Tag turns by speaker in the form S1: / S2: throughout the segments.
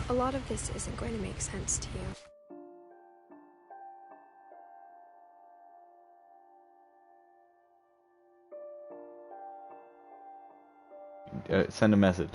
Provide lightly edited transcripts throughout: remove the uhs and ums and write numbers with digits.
S1: A lot of this isn't going to make sense to you.
S2: Send a message.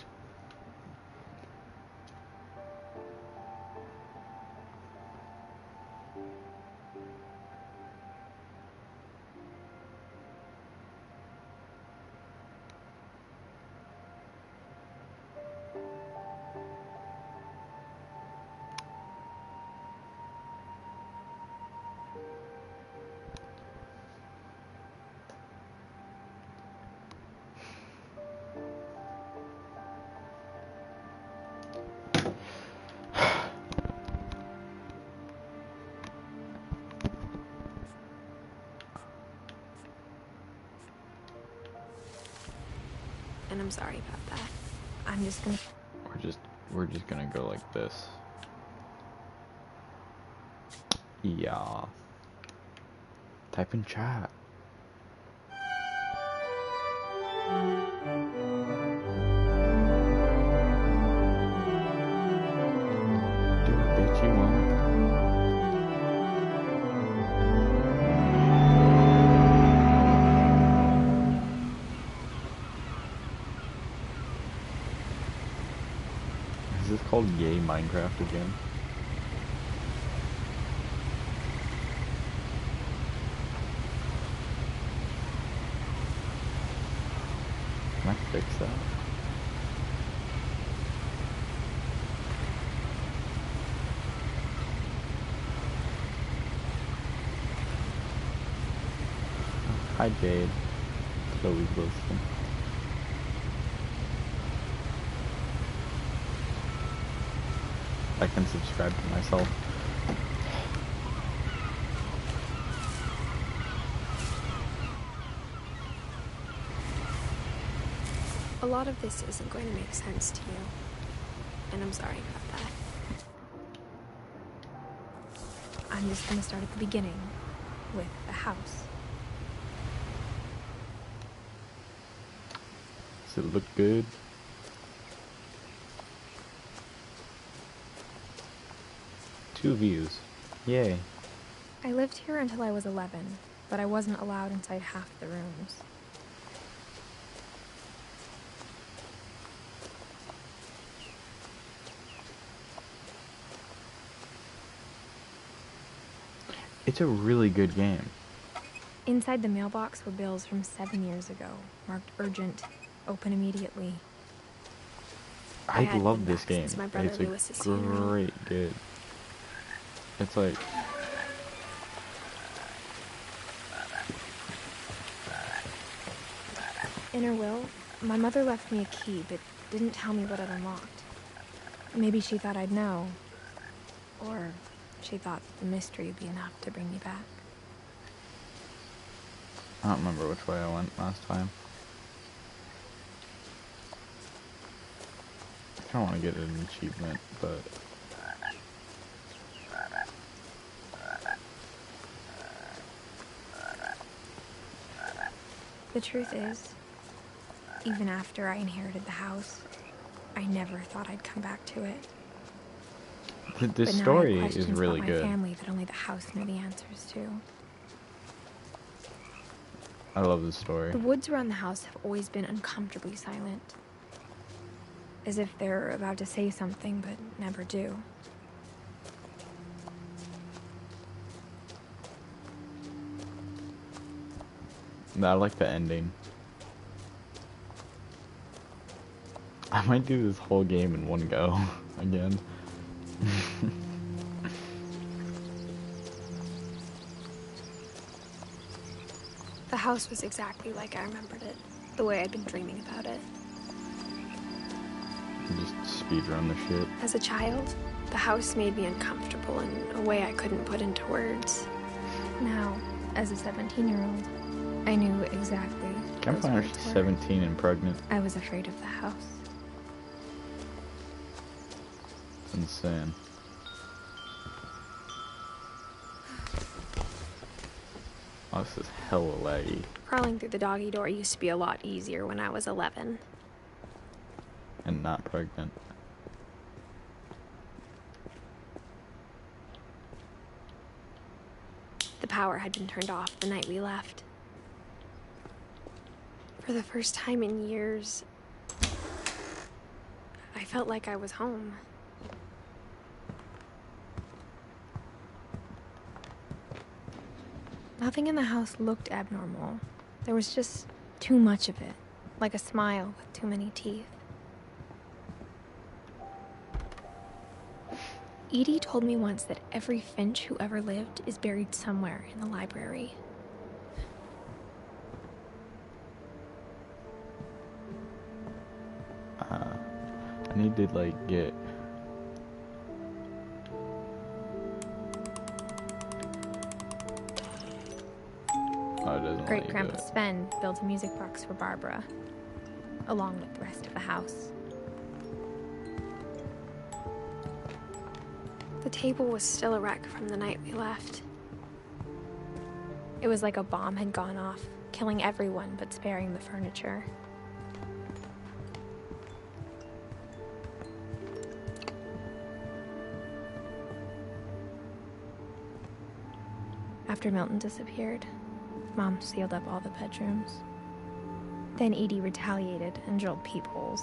S1: And I'm sorry about that. I'm just gonna...
S2: We're just gonna go like this. Yeah. Type in chat. Do it, bitch, you won't. Is this called Yay Minecraft again? Can I fix that? Hi Jade. Chloe's listening. I can subscribe to myself.
S1: A lot of this isn't going to make sense to you. And I'm sorry about that. I'm just gonna start at the beginning, with the house.
S2: Does it look good? Two views. Yay.
S1: I lived here until I was 11, but I wasn't allowed inside half the rooms.
S2: It's a really good game.
S1: Inside the mailbox were bills from 7 years ago, marked urgent, open immediately.
S2: I love this game.
S1: Since my brother
S2: It's
S1: Lewis's
S2: a
S1: funeral.
S2: great game. It's like...
S1: In her will, my mother left me a key, but didn't tell me what it unlocked. Maybe she thought I'd know. Or she thought the mystery would be enough to bring me back.
S2: I don't remember which way I went last time. I don't want to get an achievement, but...
S1: The truth is, even after I inherited the house, I never thought I'd come back to it.
S2: The story is really
S1: about
S2: good.
S1: My family that only the house knew the answers to.
S2: I love the story.
S1: The woods around the house have always been uncomfortably silent. As if they're about to say something, but never do.
S2: I like the ending. I might do this whole game in one go again.
S1: The house was exactly like I remembered it, the way I'd been dreaming about it.
S2: Just speedrun the shit.
S1: As a child, the house made me uncomfortable in a way I couldn't put into words. Now, as a 17-year-old, I knew exactly.
S2: Campfire's 17 and pregnant.
S1: I was afraid of the house.
S2: It's insane. Oh, this is hella laggy.
S1: Crawling through the doggy door used to be a lot easier when I was 11.
S2: And not pregnant.
S1: power had been turned off the night we left. For the first time in years, I felt like I was home. Nothing in the house looked abnormal. There was just too much of it, like a smile with too many teeth. Edie told me once that every Finch who ever lived is buried somewhere in the library.
S2: I need to, like, get... Oh, it doesn't
S1: Great
S2: let you
S1: Grandpa
S2: do it.
S1: Sven built a music box for Barbara, along with the rest of the house. The table was still a wreck from the night we left. It was like a bomb had gone off, killing everyone but sparing the furniture. After Milton disappeared, Mom sealed up all the bedrooms. Then Edie retaliated and drilled peepholes.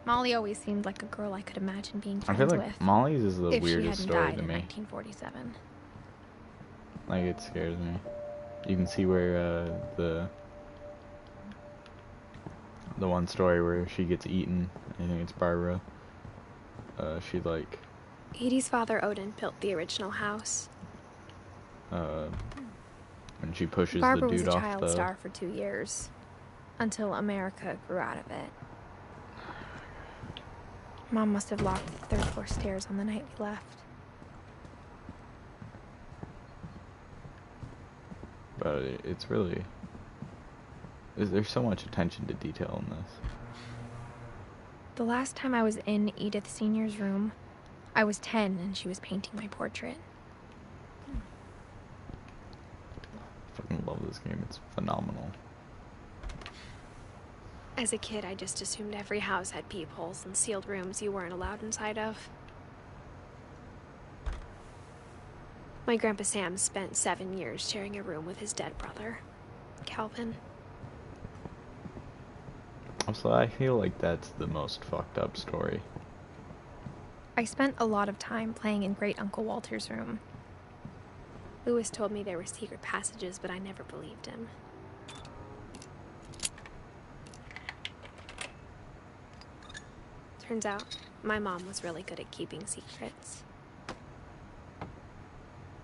S1: Molly always seemed like a girl I could imagine being
S2: I
S1: friends
S2: feel like
S1: with.
S2: Molly's is the
S1: If she
S2: weirdest
S1: hadn't
S2: story
S1: died
S2: to
S1: in
S2: me.
S1: 1947.
S2: Like, it scares me. You can see where the one story where she gets eaten. I think it's Barbara. She like
S1: Edie's father Odin built the original house.
S2: when she pushes
S1: Barbara
S2: the
S1: was
S2: dude
S1: a
S2: off
S1: child
S2: the.
S1: star for 2 years, until America grew out of it. Mom must have locked the third floor stairs on the night we left.
S2: But it's really. There's so much attention to detail in this.
S1: The last time I was in Edith Sr.'s room, I was 10 and she was painting my portrait.
S2: I fucking love this game. It's phenomenal.
S1: As a kid, I just assumed every house had peepholes and sealed rooms you weren't allowed inside of. My Grandpa Sam spent 7 years sharing a room with his dead brother, Calvin.
S2: Also, I feel like that's the most fucked up story.
S1: I spent a lot of time playing in Great Uncle Walter's room. Lewis told me there were secret passages, but I never believed him. Turns out, my mom was really good at keeping secrets.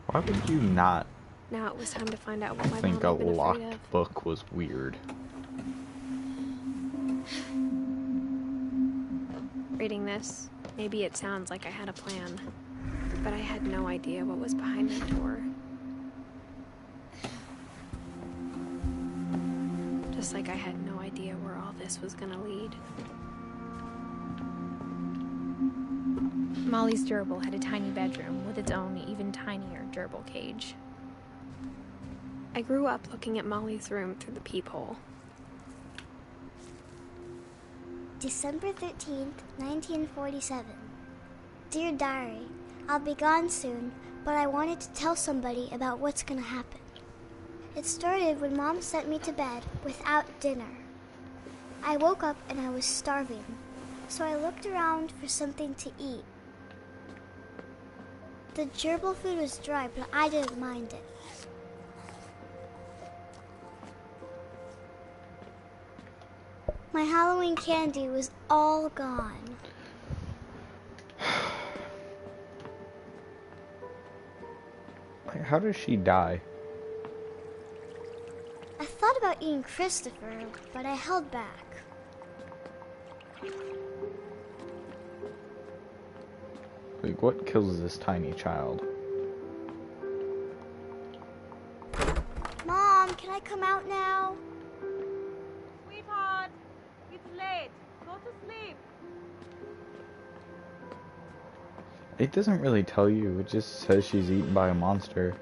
S2: Why would you not
S1: Now it was time to find out what my
S2: think
S1: mom
S2: a
S1: had been afraid of.
S2: locked book was weird?
S1: Reading this, maybe it sounds like I had a plan, but I had no idea what was behind the door. Just like I had no idea where all this was gonna lead. Molly's gerbil had a tiny bedroom with its own even tinier gerbil cage. I grew up looking at Molly's room through the peephole.
S3: December 13th, 1947. Dear Diary, I'll be gone soon, but I wanted to tell somebody about what's gonna happen. It started when Mom sent me to bed without dinner. I woke up and I was starving, so I looked around for something to eat. The gerbil food was dry, but I didn't mind it. My Halloween candy was all gone.
S2: Like, how does she die?
S3: I thought about eating Christopher, but I held back.
S2: Like, what kills this tiny child?
S3: Mom, can I come out now?
S4: Sweetheart, it's late. Go to sleep.
S2: It doesn't really tell you. It just says she's eaten by a monster.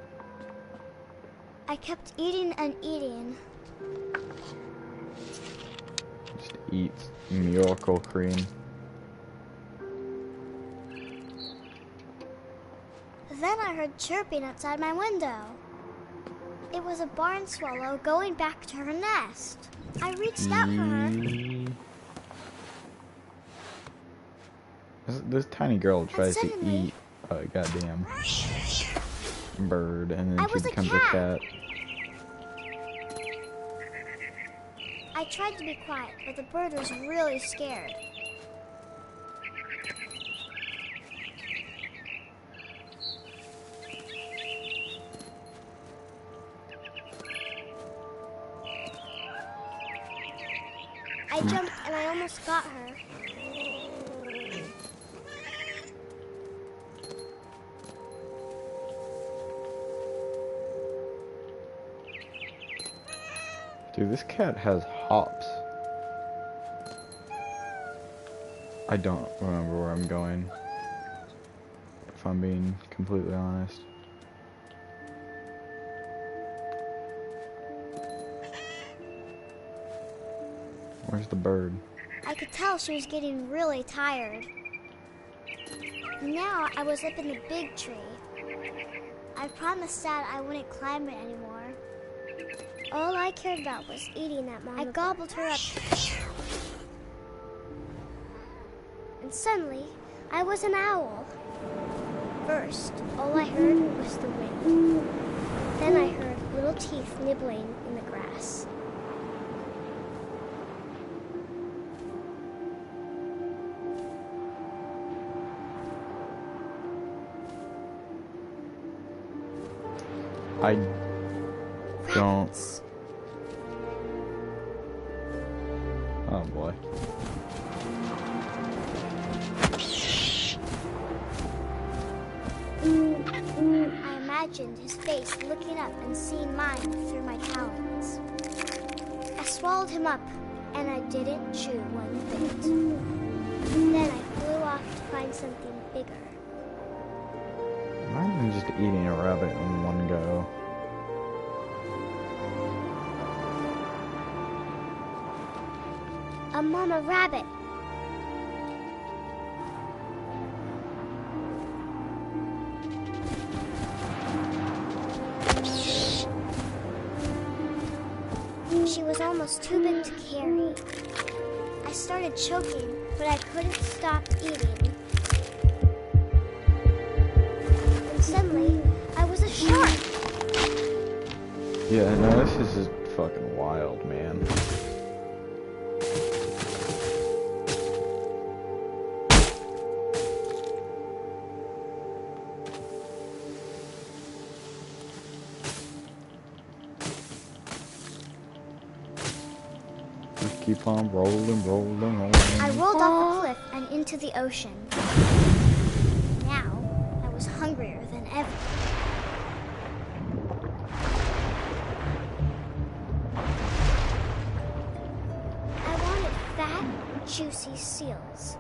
S3: I kept eating and eating.
S2: eats Miracle Cream.
S3: Then I heard chirping outside my window. It was a barn swallow going back to her nest. I reached out for her.
S2: This tiny girl tries to
S3: suddenly-
S2: eat a goddamn bird, and
S3: I
S2: then she
S3: was a
S2: becomes a
S3: cat.
S2: cat.
S3: I tried to be quiet, but the bird was really scared. I jumped and I almost got her.
S2: Dude, this cat has hops. I don't remember where I'm going, if I'm being completely honest. Where's the bird?
S3: I could tell she was getting really tired. Now I was up in the big tree. I promised Dad I wouldn't climb it anymore. All I cared about was eating that mama. I gobbled her up. And suddenly, I was an owl. First, all I heard was the wind. Then I heard little teeth nibbling in the grass.
S2: I don't.
S3: Rabbits.
S2: Oh boy.
S3: I imagined his face looking up and seeing mine through my talons. I swallowed him up, and I didn't chew one bit. Then I flew off to find something bigger.
S2: Imagine just eating a rabbit in one go.
S3: A mama rabbit. She was almost too big to carry. I started choking, but I couldn't stop eating. And suddenly, I was a shark.
S2: Yeah, no, this is just fucking wild, man. Just keep on rolling, rolling, rolling.
S3: I rolled off a cliff and into the ocean. Now, I was hungrier than ever. I wanted fat, juicy seals.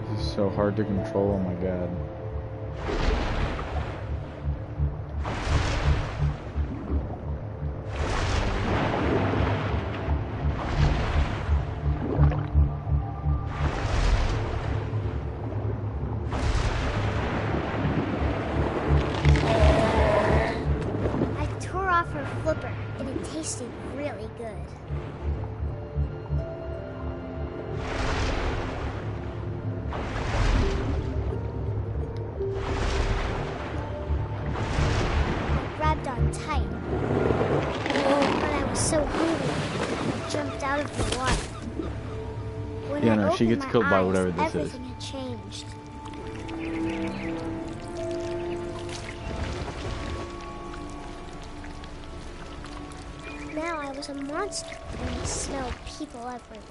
S2: This is so hard to control, oh my god.
S3: I tore off her flipper, and it tasted really good. I grabbed on tight, but I was so hungry, I jumped out of the water. When
S2: Yeah,
S3: I
S2: no, she
S3: opened
S2: gets
S3: my
S2: killed by
S3: eyes,
S2: whatever this is.
S3: everything had changed. Now I was a monster, and I smelled people everywhere.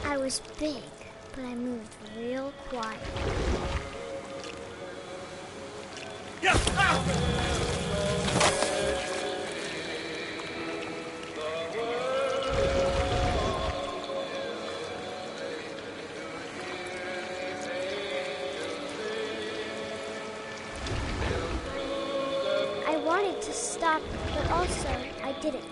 S3: I was big, but I moved real quiet. stop, but also I didn't.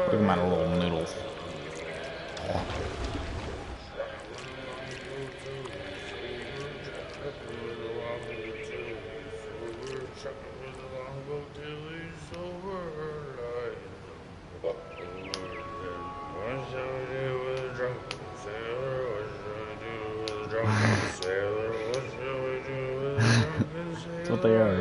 S2: Look at my little noodles. That's what they are.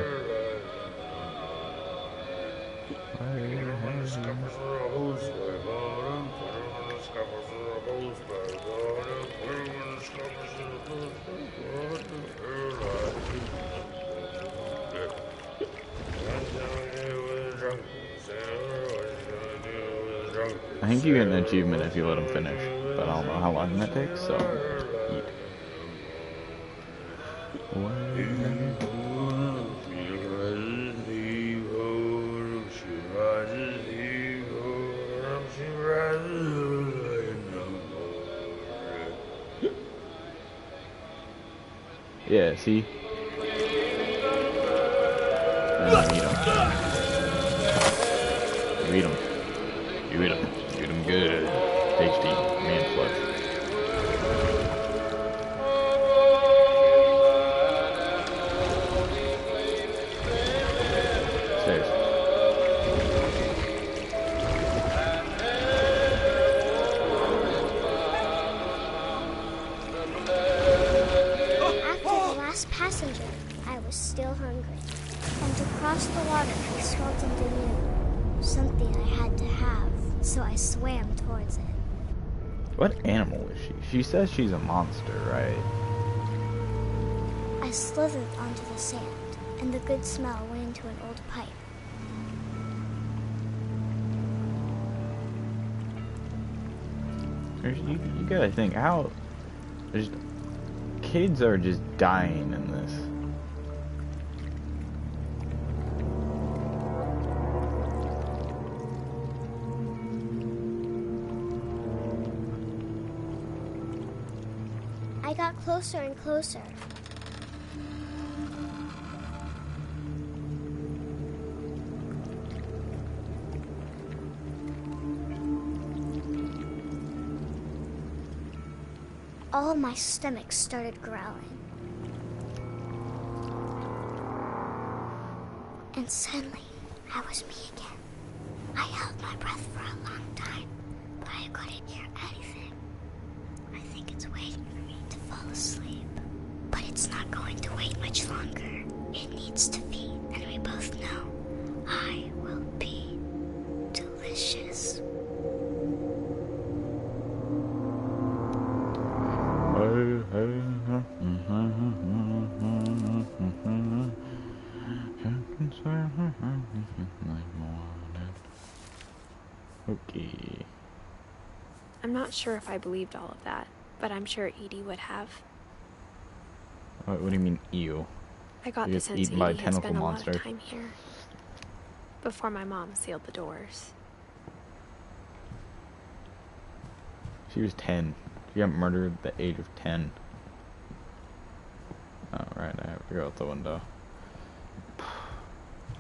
S2: I think you get an achievement if you let them finish, but I don't know how long that takes, so eat. Yeah, see? And then eat them. You eat them. You eat them. You eat them good. Tasty. Man flush. Stairs.
S3: Passenger, I was still hungry, and to cross the water I swelled into new, something I had to have, so I swam towards it.
S2: What animal is she? She says she's a monster, right?
S3: I slithered onto the sand, and the good smell went into an old pipe.
S2: You gotta think, how... There's... Kids are just dying in this.
S3: I got closer and closer. All my stomach started growling. And suddenly, I was me again. I held my breath for a long time, but I couldn't hear anything. I think it's waiting for me to fall asleep. But it's not going to wait much longer. It needs to be, and we both know I will be delicious.
S2: Okay.
S1: I'm not sure if I believed all of that, but I'm sure Edie would have.
S2: What do you mean, ew?
S1: I got the sense
S2: eaten by
S1: Edie had
S2: tentacle
S1: spent a lot
S2: monster.
S1: of time here. Before my mom sealed the doors.
S2: She was 10. She got murdered at the age of 10. Oh, right, I have to go out the window.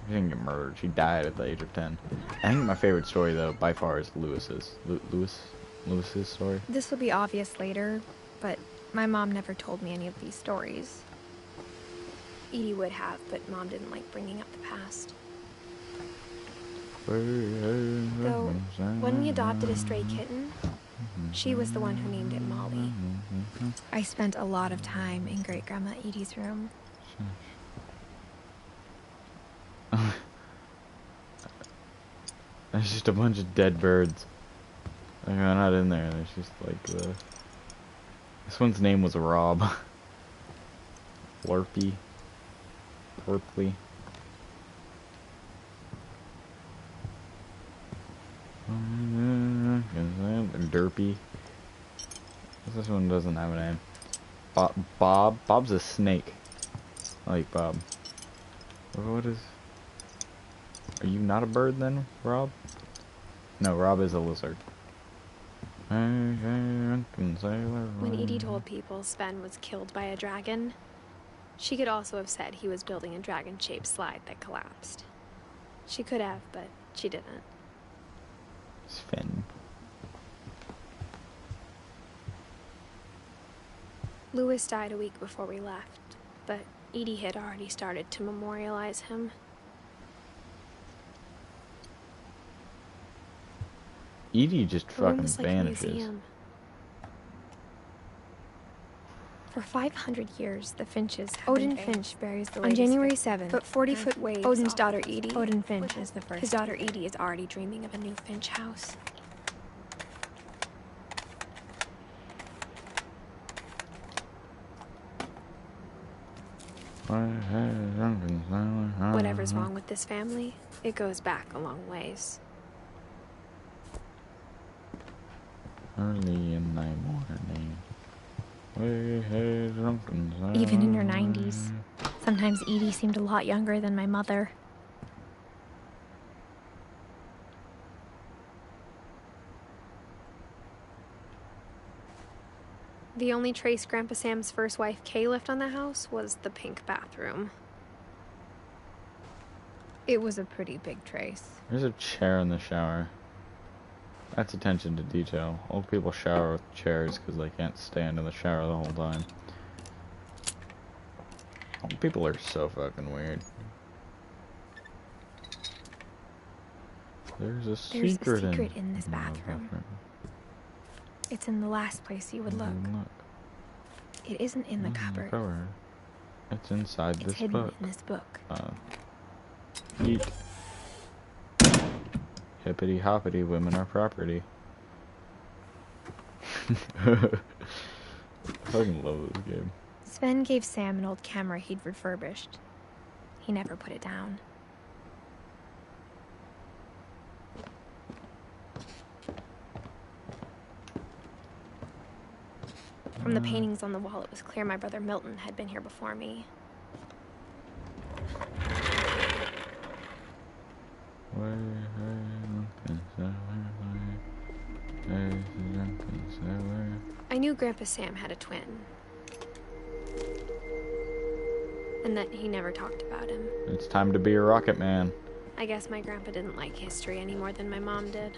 S2: She didn't get murdered. She died at the age of 10. I think my favorite story, though, by far, is Lewis's. Lewis's story.
S1: This will be obvious later, but my mom never told me any of these stories. Edie would have, but Mom didn't like bringing up the past. Though, when we adopted a stray kitten, she was the one who named it Molly. I spent a lot of time in Great-Grandma Edie's room.
S2: There's just a bunch of dead birds. Like, they're not in there. There's just like the. This one's name was Rob. Lurpy. Purpley. Derpy. This one doesn't have a name. Bob. Bob's a snake. I like Bob. What is? Are you not a bird then, Rob? No, Rob is a lizard.
S1: When Edie told people Sven was killed by a dragon, she could also have said he was building a dragon-shaped slide that collapsed. She could have, but she didn't.
S2: Sven.
S1: Louis died a week before we left, but Edie had already started to memorialize him.
S2: Edie just fucking
S1: Like
S2: vanishes.
S1: For 500 years, the Finches have Odin Finch buries the on January 7th, but 40-foot waves. Odin's daughter Edie. Odin Finch is the first. His daughter Edie is already dreaming of a new Finch house. Whatever's wrong with this family, it goes back a long ways.
S2: Early in thy morning.
S1: Even in her 90s. Sometimes Edie seemed a lot younger than my mother. The only trace Grandpa Sam's first wife Kay left on the house was the pink bathroom. It was a pretty big trace.
S2: There's a chair in the shower. That's attention to detail. Old people shower with chairs because they can't stand in the shower the whole time. Old people are so fucking weird. There's a secret
S1: in this bathroom. It's in the last place you would look. It isn't in the cupboard.
S2: It's inside this
S1: hidden
S2: book.
S1: In this book.
S2: Eat. Hippity hoppity, women are property. I fucking love this game.
S1: Sven gave Sam an old camera he'd refurbished. He never put it down. From the paintings on the wall, it was clear my brother Milton had been here before me. I knew Grandpa Sam had a twin. And that he never talked about him.
S2: It's time to be a rocket man.
S1: I guess my grandpa didn't like history any more than my mom did.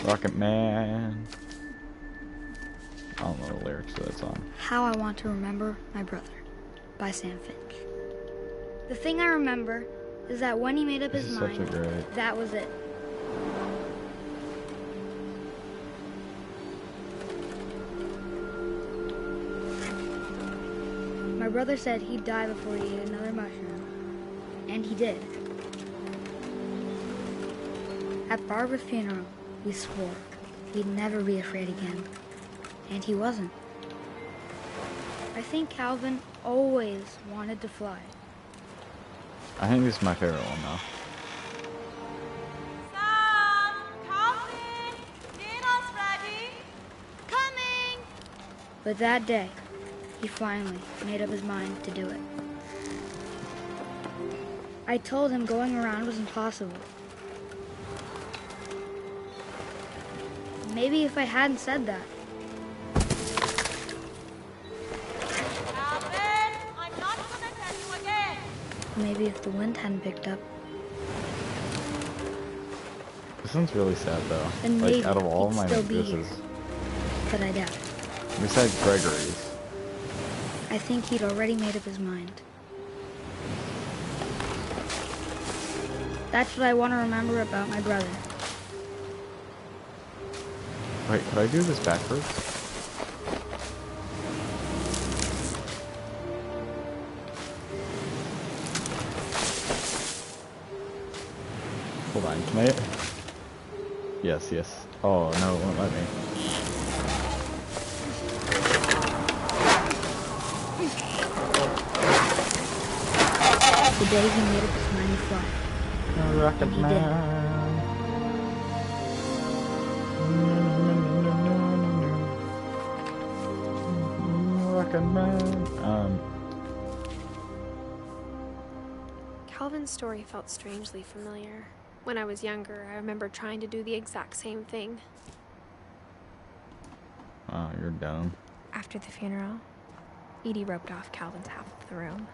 S2: Rocket man. I don't know the lyrics to that song.
S5: How I Want to Remember My Brother by Sam Finch. The thing I remember is that when he made up his mind, that was it. My brother said he'd die before he ate another mushroom. And he did. At Barbara's funeral, we swore he'd never be afraid again. And he wasn't. I think Calvin always wanted to fly.
S2: I think this is my favorite one though.
S4: Sam! Calvin! Dinner's ready! Coming!
S5: But that day, he finally made up his mind to do it. I told him going around was impossible. Maybe if I hadn't said that, maybe if the wind hadn't picked up.
S2: This one's really sad though.
S5: Then
S2: like
S5: maybe
S2: out of all of
S5: he'd
S2: my
S5: still be
S2: this
S5: here.
S2: is
S5: But I doubt it.
S2: besides Gregory's.
S5: I think he'd already made up his mind. That's what I want to remember about my brother.
S2: Wait, could I do this backwards? Hold on, can I... Yes, yes. Oh, no, it won't let me.
S5: The day he made up his mind to fly.
S2: Rocket
S5: And he
S2: Man. Rocket Man.
S1: Calvin's story felt strangely familiar. When I was younger, I remember trying to do the exact same thing.
S2: Oh, you're dumb.
S1: After the funeral, Edie roped off Calvin's half of the room.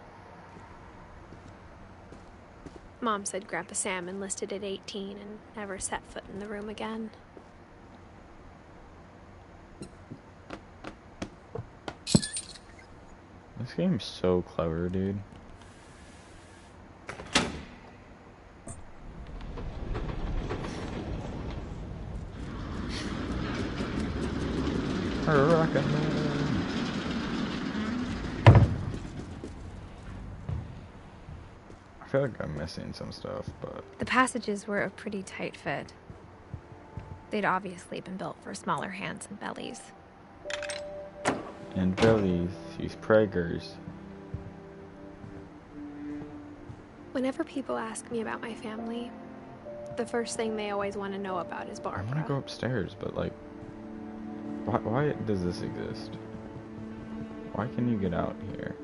S1: Mom said Grandpa Sam enlisted at 18 and never set foot in the room again.
S2: This game's so clever, dude. Rocket Man. I feel like I'm missing some stuff, but...
S1: The passages were a pretty tight fit. They'd obviously been built for smaller hands and bellies.
S2: And bellies, these preggers.
S1: Whenever people ask me about my family, the first thing they always want to know about is
S2: I
S1: Barbara.
S2: want to go upstairs, but like... Why does this exist? Why can you get out here?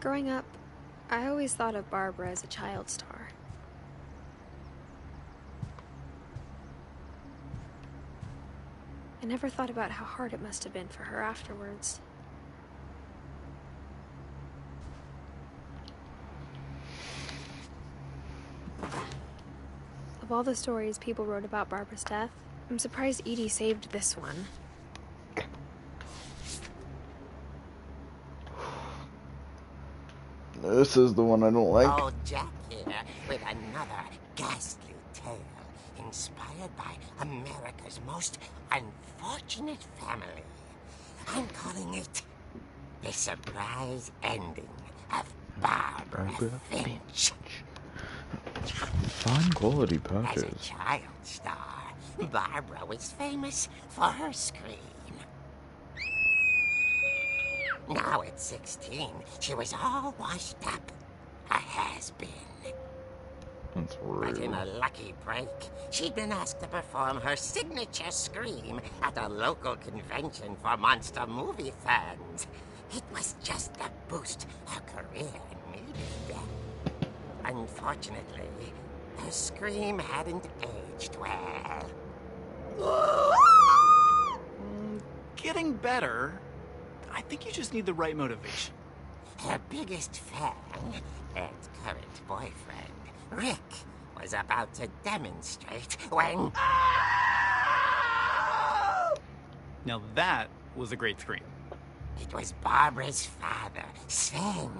S1: Growing up, I always thought of Barbara as a child star. I never thought about how hard it must have been for her afterwards. Of all the stories people wrote about Barbara's death, I'm surprised Edie saved this one.
S2: This is the one I don't like.
S6: Oh, Jack here with another ghastly tale inspired by America's most unfortunate family. I'm calling it The Surprise Ending of Barbara Finch.
S2: Fine quality
S6: As
S2: patches.
S6: a child star, Barbara was famous for her scream. Now at 16, she was all washed up. A has-been.
S2: That's
S6: But in
S2: rude.
S6: a lucky break, she'd been asked to perform her signature scream at a local convention for monster movie fans. It was just the boost her career needed. Unfortunately, her scream hadn't aged well.
S7: Getting better. I think you just need the right motivation.
S6: Her biggest fan and current boyfriend, Rick, was about to demonstrate when...
S7: Now that was a great scream.
S6: It was Barbara's father, Sven.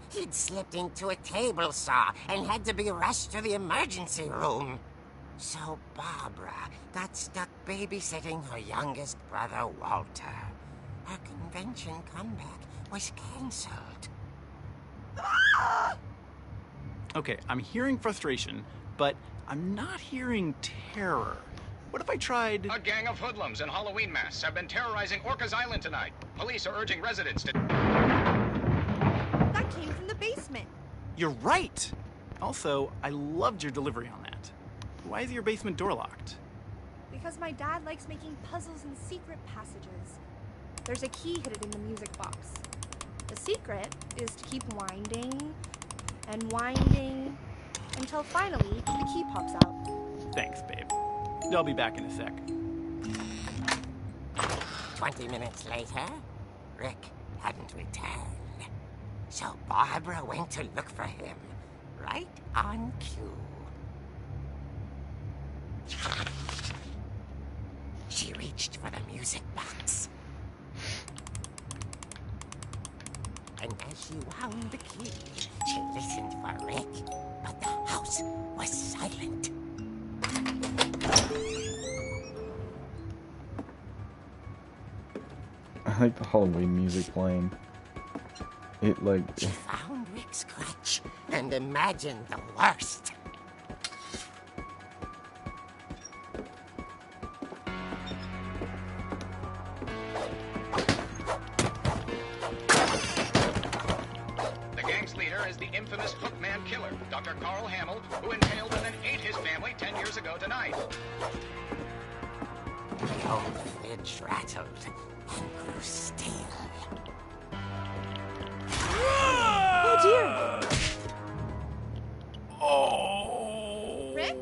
S6: He'd slipped into a table saw and had to be rushed to the emergency room. So Barbara got stuck babysitting her youngest brother, Walter. Her convention comeback was cancelled.
S7: Okay, I'm hearing frustration, but I'm not hearing terror. What if I tried...
S8: A gang of hoodlums in Halloween masks have been terrorizing Orcas Island tonight. Police are urging residents to...
S4: That came from the basement.
S7: You're right! Also, I loved your delivery on that. Why is your basement door locked?
S4: Because my dad likes making puzzles and secret passages. There's a key hidden in the music box. The secret is to keep winding and winding until finally the key pops out.
S7: Thanks, babe. I'll be back in a sec.
S6: 20 minutes later, Rick hadn't returned. So Barbara went to look for him, right on cue. She reached for the music box. And as she wound the key, she listened for Rick, but the house was silent.
S2: I like the Halloween music playing. It like...
S6: She found Rick's crutch and imagined the worst.
S8: The gang's leader is the infamous Hookman killer, Dr. Carl Hamill, who impaled and then ate his family 10 years ago tonight.
S6: The old fridge rattled and grew still.
S1: Oh dear!
S7: Oh.
S4: Rick?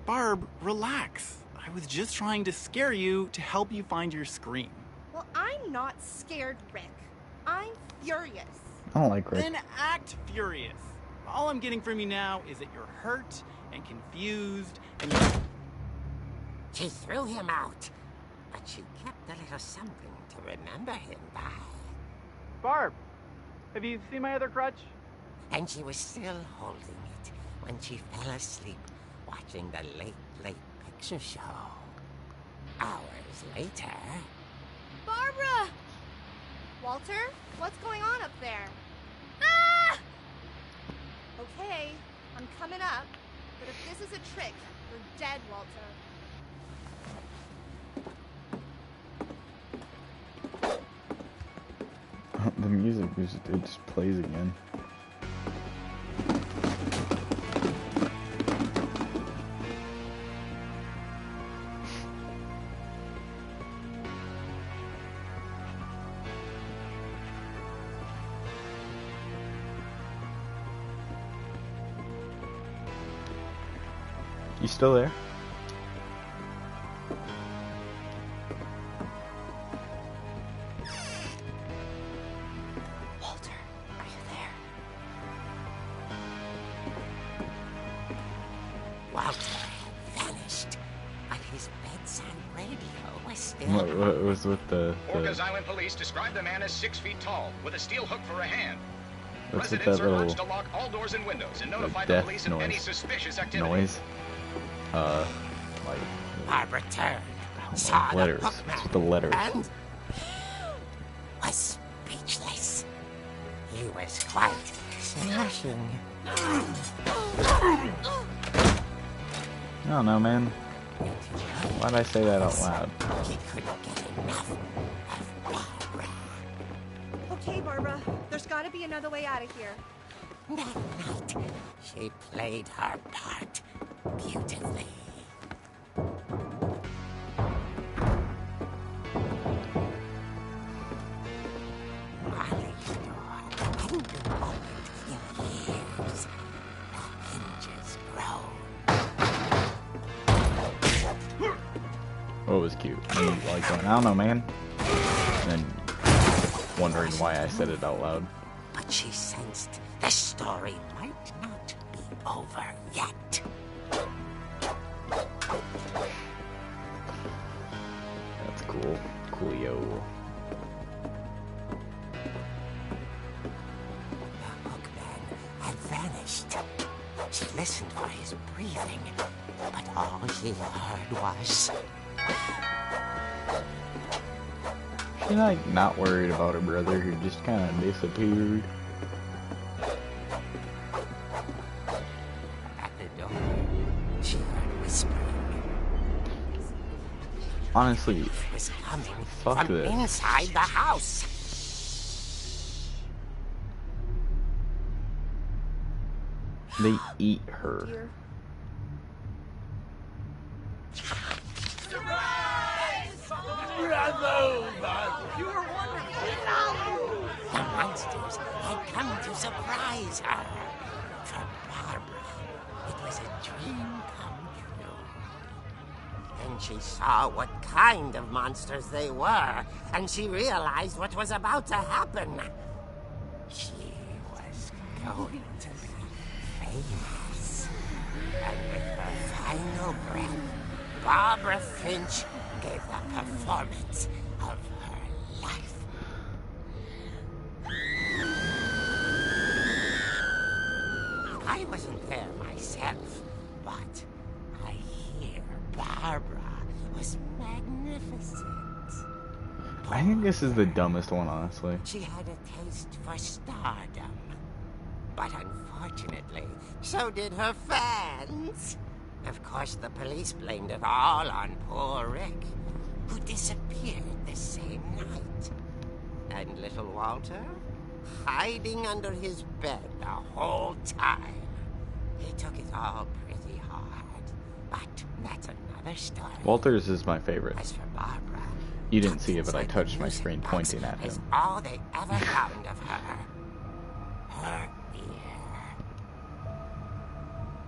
S7: Barb, relax. I was just trying to scare you to help you find your scream.
S4: Well, I'm not scared, Rick. I'm furious.
S2: I don't like Rick.
S7: Then act furious. All I'm getting from you now is that you're hurt and confused and you're...
S6: She threw him out, but she kept a little something to remember him by.
S7: Barb, have you seen my other crutch?
S6: And she was still holding it when she fell asleep watching the Late Late Picture Show. Hours later...
S4: Barbara! Walter, what's going on up there? Ah! Okay, I'm coming up, but if this is a trick, you're dead, Walter.
S2: The music it just plays again. You still there?
S1: Walter, are you there?
S6: Walter had vanished, but his bedside radio was still...
S2: What was with the
S8: Orcas Island police describe the man as 6 feet tall, with a steel hook for a hand.
S2: what's with
S8: Residents
S2: that
S8: are
S2: little
S8: urged to lock all doors and windows and notify the
S2: death
S8: police of any
S2: noise?
S8: suspicious activity.
S2: Noise? Like
S6: Barbara turned, saw the
S2: letters.
S6: bookman,
S2: It's the letters.
S6: and was speechless. He was quite smashing.
S2: I don't know, man. Why'd I say that out loud?
S6: He couldn't get enough of Barbara.
S4: Okay, Barbara, there's gotta be another way out of here.
S6: That night, she played her part beautifully. Molly's door hadn't been opened in years. The hinges groaned.
S2: Oh, it was cute. And, like going, I don't know, man. And then wondering why I said it out loud.
S6: But she sensed the story might not be over yet.
S2: That's cool. Coolio.
S6: The hookman had vanished. She listened for his breathing, but all she heard was...
S2: She's like not worried about her brother who just kind of disappeared.
S6: At the door, she heard whispering.
S2: Honestly,
S6: It was coming
S2: fuck
S6: from
S2: this.
S6: inside the house.
S2: They eat her.
S4: Dear.
S6: The monsters had come to surprise her. For Barbara, it was a dream come true. Then she saw what kind of monsters they were, and she realized what was about to happen. She was going to be famous. And with her final breath, Barbara Finch gave the performance of her life. I wasn't there myself, but I hear Barbara was magnificent.
S2: I think this is the dumbest one, honestly.
S6: She had a taste for stardom. But unfortunately, so did her fans. Of course, the police blamed it all on poor Rick, who disappeared the same night. And little Walter, hiding under his bed the whole time. He took it all pretty hard, but that's another story.
S2: Walters is my favorite.
S6: As for Barbara,
S2: You didn't see it, but I touched my screen pointing at
S6: is
S2: him.
S6: all they ever found of her. Her ear.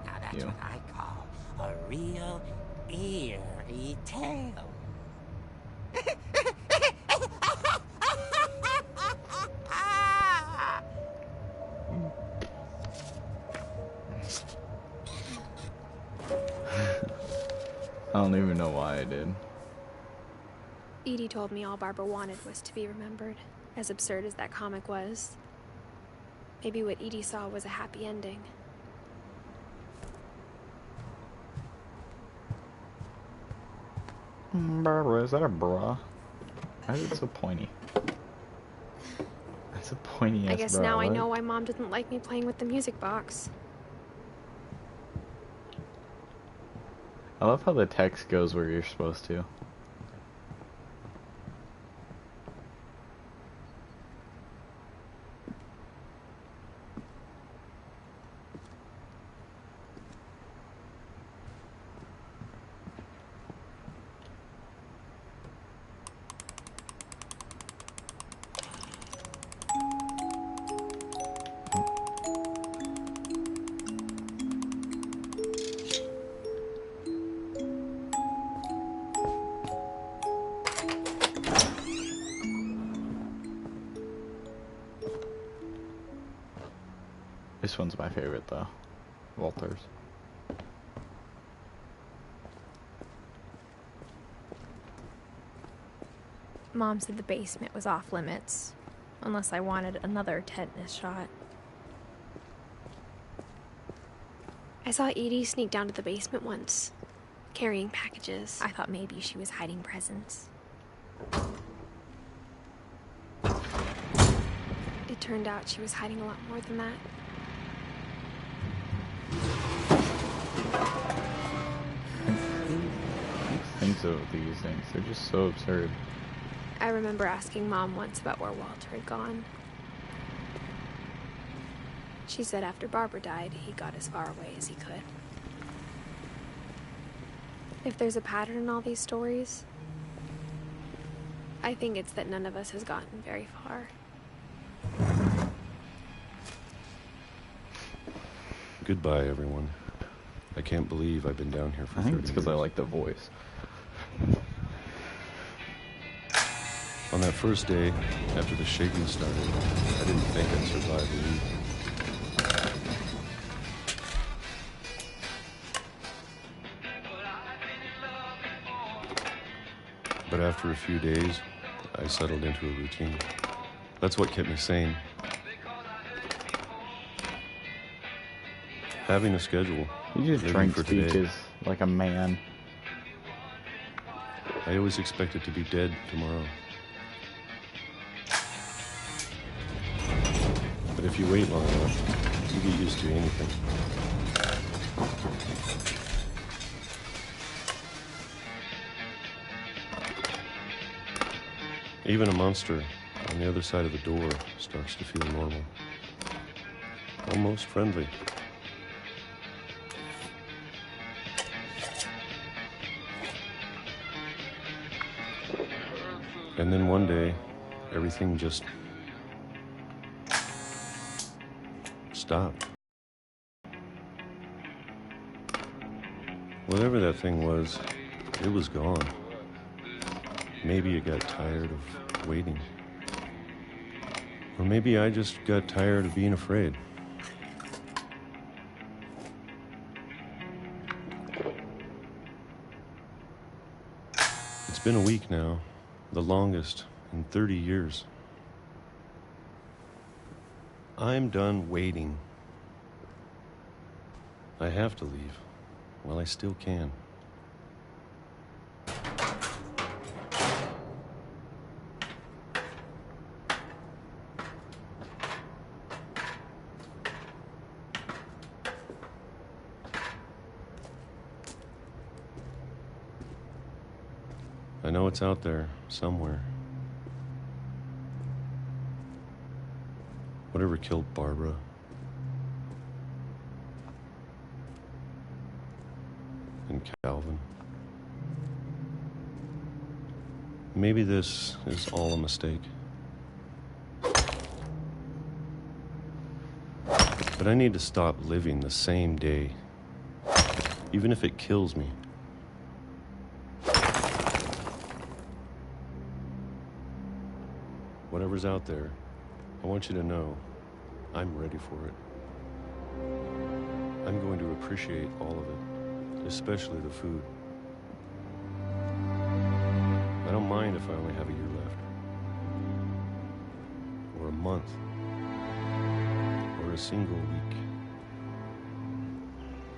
S6: Now that's
S2: You.
S6: what I call a real eerie tale.
S2: I don't even know why I did.
S1: Edie told me all Barbara wanted was to be remembered, as absurd as that comic was. Maybe what Edie saw was a happy ending.
S2: Barbara, is that a bra? Why is it so pointy? That's a pointy ass
S1: I guess
S2: bra.
S1: now I
S2: what?
S1: know why Mom didn't like me playing with the music box.
S2: I love how the text goes where you're supposed to. This one's my favorite though. Walters.
S1: Mom said the basement was off limits, unless I wanted another tetanus shot. I saw Edie sneak down to the basement once, carrying packages. I thought maybe she was hiding presents. It turned out she was hiding a lot more than that.
S2: Who thinks of these things? They're just so absurd.
S1: I remember asking Mom once about where Walter had gone. She said after Barbara died, he got as far away as he could. If there's a pattern in all these stories, I think it's that none of us has gotten very far.
S9: Goodbye, everyone. I can't believe I've been down here for 30
S2: I think
S9: years.
S2: it's because I like the voice.
S9: On that first day, after the shaking started, I didn't think I'd survive the week. But after a few days, I settled into a routine. That's what kept me sane. Having a schedule.
S2: You just
S9: living
S2: drink
S9: for today.
S2: speeches like a man.
S9: I always expected to be dead tomorrow. But if you wait long enough, you get used to anything. Even a monster on the other side of the door starts to feel normal. Almost friendly. And then one day, everything just stopped. Whatever that thing was, it was gone. Maybe it got tired of waiting. Or maybe I just got tired of being afraid. It's been a week now, the longest in 30 years. I'm done waiting. I have to leave while I still can. I know it's out there, somewhere. Whatever killed Barbara. And Calvin. Maybe this is all a mistake. But I need to stop living the same day, even if it kills me. Whatever's out there, I want you to know I'm ready for it. I'm going to appreciate all of it, especially the food. I don't mind if I only have a year left, or a month, or a single week.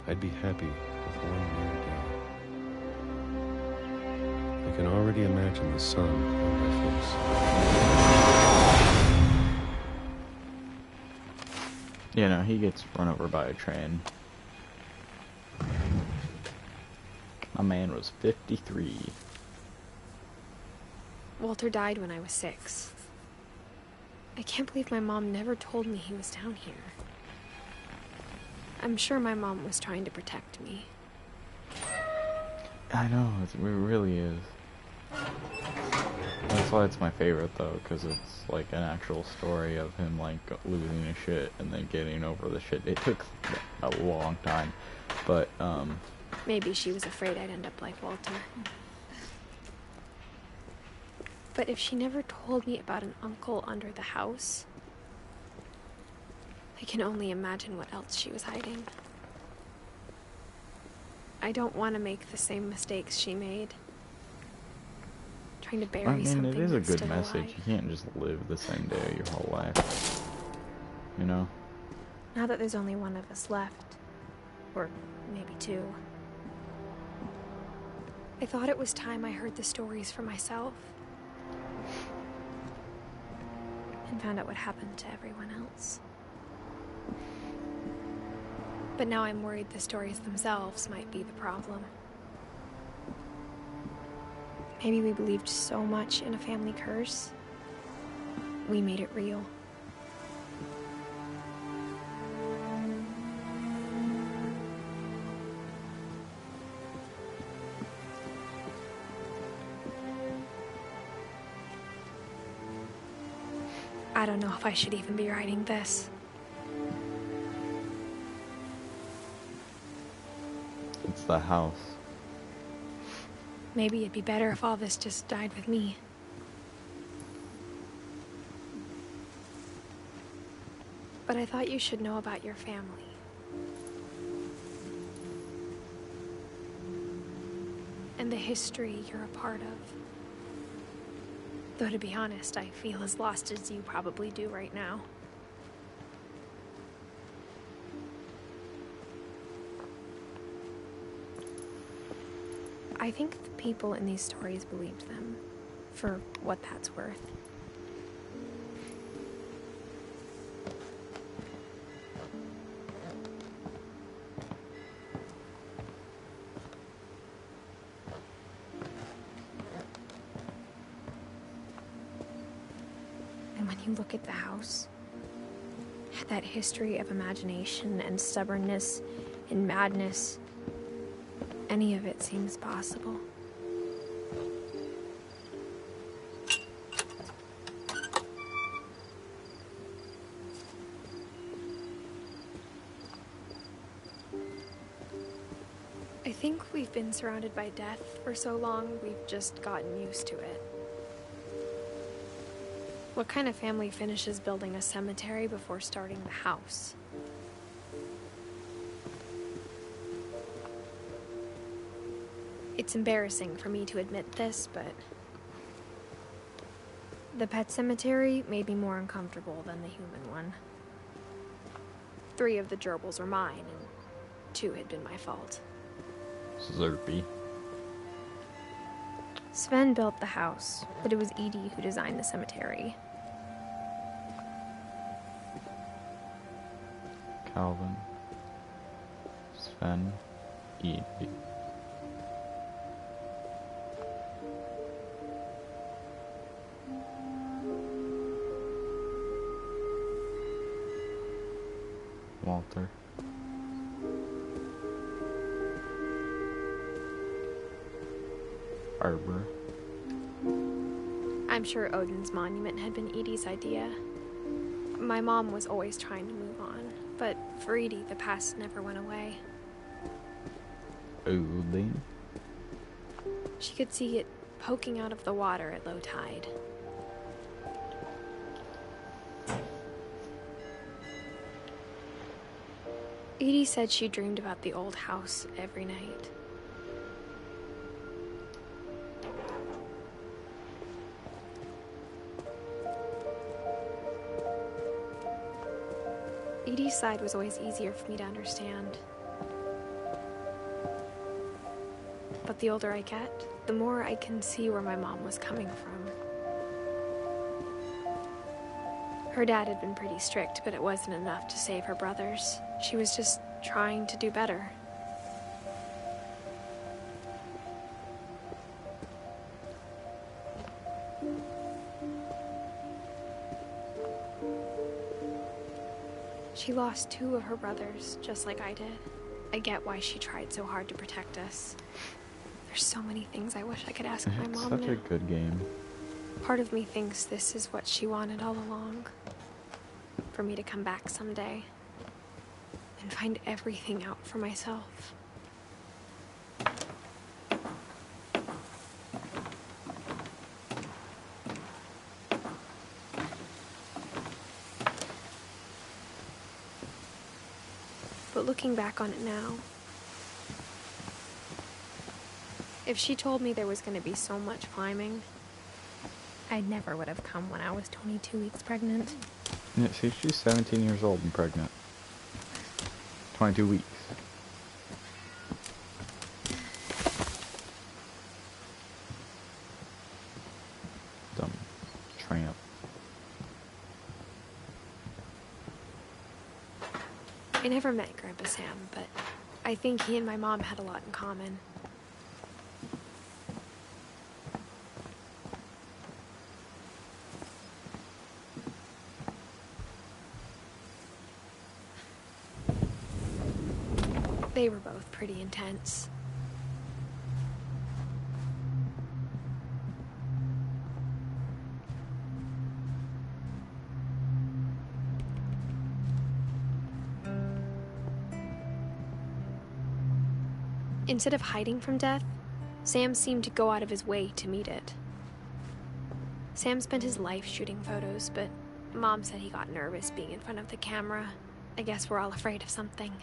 S9: I'd be happy with 1 year down. I can already imagine the sun on my face.
S2: You know, he gets run over by a train. My man was 53.
S1: Walter died when I was 6. I can't believe my mom never told me he was down here. I'm sure my mom was trying to protect me.
S2: I know, it really is. That's why it's my favorite, though, because it's like an actual story of him like losing his shit and then getting over the shit. It took a long time, but
S1: Maybe she was afraid I'd end up like Walter. But if she never told me about an uncle under the house, I can only imagine what else she was hiding. I don't want to make the same mistakes she made. Trying to bury something.
S2: it is a
S1: that's
S2: good
S1: still
S2: message.
S1: alive.
S2: You can't just live the same day your whole life. You know?
S1: Now that there's only one of us left, or maybe 2, I thought it was time I heard the stories for myself and found out what happened to everyone else. But now I'm worried the stories themselves might be the problem. Maybe we believed so much in a family curse, we made it real. I don't know if I should even be writing this.
S2: It's the house.
S1: Maybe it'd be better if all this just died with me. But I thought you should know about your family. And the history you're a part of. Though to be honest, I feel as lost as you probably do right now. I think the people in these stories believed them, for what that's worth. And when you look at the house, at that history of imagination and stubbornness and madness, any of it seems possible. I think we've been surrounded by death for so long, we've just gotten used to it. What kind of family finishes building a cemetery before starting the house? It's embarrassing for me to admit this, but the pet cemetery made me more uncomfortable than the human one. 3 of the gerbils were mine, and 2 had been my fault.
S2: Slurpee.
S1: Sven built the house, but it was Edie who designed the cemetery.
S2: Calvin. Sven. Edie. Walter. Barbara.
S1: I'm sure Odin's monument had been Edie's idea. My mom was always trying to move on, but for Edie, the past never went away.
S2: Odin.
S1: She could see it poking out of the water at low tide. Edie said she dreamed about the old house every night. Edie's side was always easier for me to understand. But the older I get, the more I can see where my mom was coming from. Her dad had been pretty strict, but it wasn't enough to save her brothers. She was just trying to do better. She lost 2 of her brothers, just like I did. I get why she tried so hard to protect us. There's so many things I wish I could ask my mom
S2: Such
S1: now.
S2: a good game.
S1: Part of me thinks this is what she wanted all along. For me to come back someday and find everything out for myself. But looking back on it now, if she told me there was going to be so much climbing, I never would have come when I was 22 weeks pregnant.
S2: Yeah, see, she's 17 years old and pregnant. 22 weeks. Dumb tramp.
S1: I never met Grandpa Sam, but I think he and my mom had a lot in common. They were both pretty intense. Instead of hiding from death, Sam seemed to go out of his way to meet it. Sam spent his life shooting photos, but Mom said he got nervous being in front of the camera. I guess we're all afraid of something.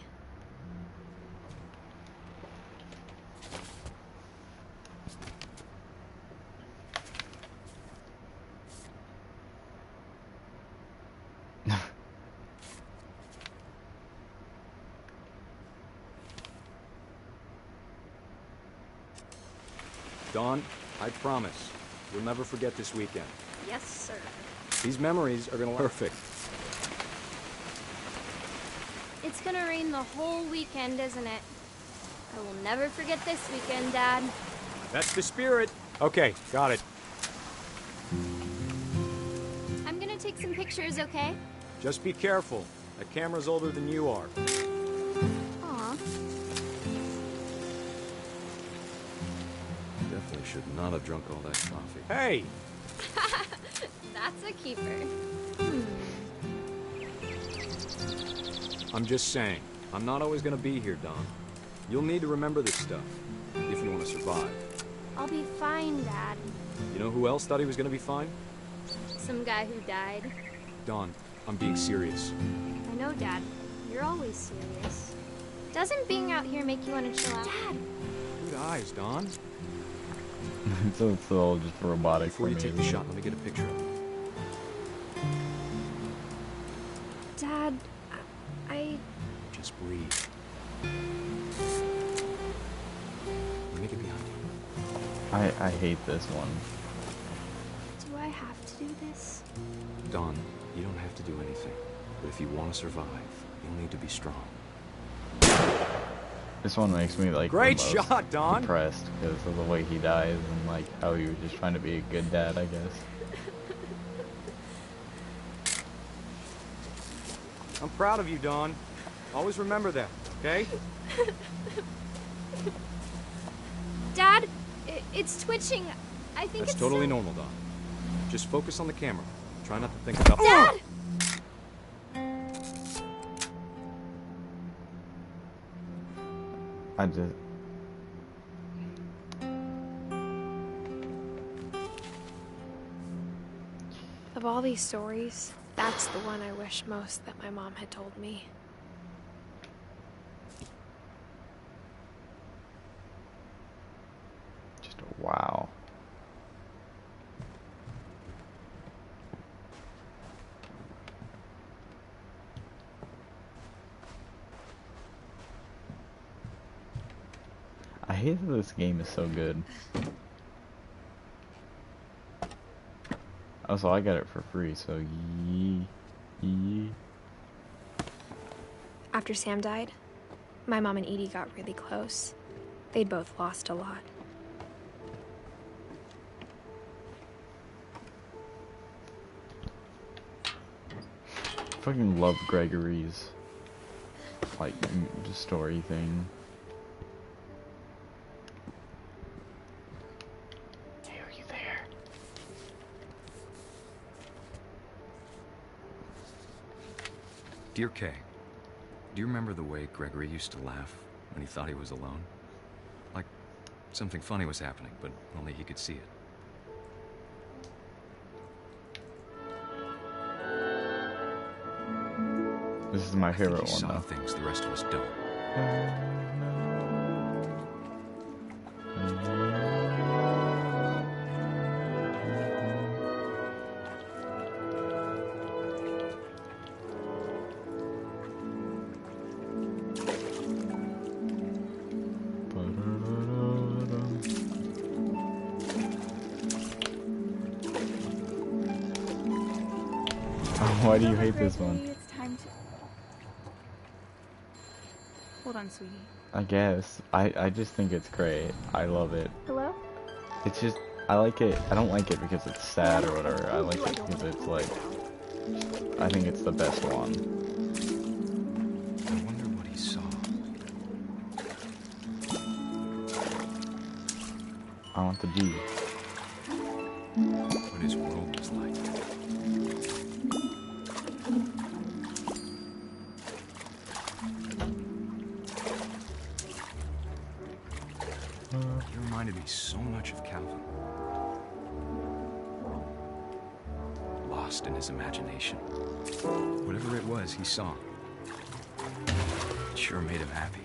S10: Dawn, I promise, you'll never forget this weekend.
S4: Yes, sir.
S10: These memories are gonna be perfect.
S11: It's gonna rain the whole weekend, isn't it? I will never forget this weekend, Dad.
S10: That's the spirit. Okay, got it.
S11: I'm gonna take some pictures, okay?
S10: Just be careful. That camera's older than you are.
S11: Aw.
S9: Definitely should not have drunk all that coffee.
S10: Hey!
S11: That's a keeper.
S10: I'm just saying, I'm not always gonna be here, Dawn. You'll need to remember this stuff, if you want to survive.
S11: I'll be fine, Dad.
S10: You know who else thought he was gonna be fine?
S11: Some guy who died.
S10: Dawn, I'm being serious.
S11: I know, Dad. You're always serious. Doesn't being out here make you want to chill out? Dad!
S10: Who eyes, Don.
S2: So it's all just robotic.
S10: Before you
S2: for me,
S10: take the shot, let me get a picture of it.
S1: Dad, I...
S10: Just breathe. Let me get behind you.
S2: I hate this one.
S1: Do I have to do this?
S10: Don, you don't have to do anything. But if you want to survive, you'll need to be strong.
S2: This one makes me like
S10: Great
S2: the most
S10: shot, Don.
S2: depressed because of the way he dies and like how he was just trying to be a good dad, I guess.
S10: I'm proud of you, Don. Always remember that, okay?
S11: Dad, it's twitching. I think
S10: That's
S11: it's
S10: totally normal, Don. Just focus on the camera. Try not to think about...
S11: Dad!
S2: I just...
S1: Of all these stories, that's the one I wish most that my mom had told me.
S2: Just wow. I hate that this game is so good. Also, I got it for free, so yee.
S1: After Sam died, my mom and Edie got really close. They'd both lost a lot.
S2: Fucking love Gregory's like story thing. Hey, are you there?
S10: Dear Kay, do you remember the way Gregory used to laugh when he thought he was alone? Like something funny was happening, but only he could see it.
S2: This is my favorite
S10: he
S2: one,
S10: saw
S2: though.
S10: things the rest of us don't.
S2: Why do you hate this one?
S12: It's time to... Hold on, sweetie.
S2: I guess. I just think it's great. I love it.
S12: Hello?
S2: It's just, I like it. I don't like it because it's sad or whatever. I like it because it's like, I think it's the best one.
S10: I wonder what he saw.
S2: I want the G.
S10: What his world was like. He reminded me so much of Calvin. Lost in his imagination. Whatever it was he saw, it sure made him happy.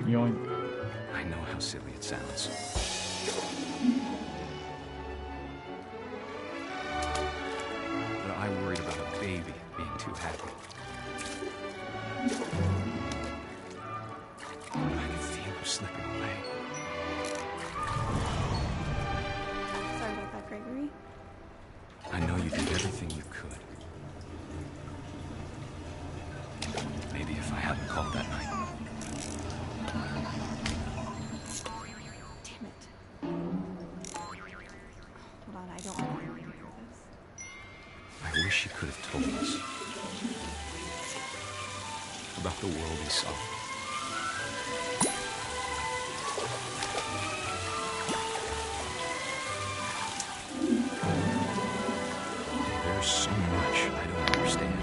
S2: Yoink.
S10: I know how silly it sounds. But I worried about a baby being too happy. I could feel him slipping away.
S12: Sorry about that, Gregory.
S10: I know you did everything you could. Maybe if I hadn't called that night.
S12: Damn it. Hold on, I don't want to hear this.
S10: I wish he could have told us about the world he saw. There's so much I don't understand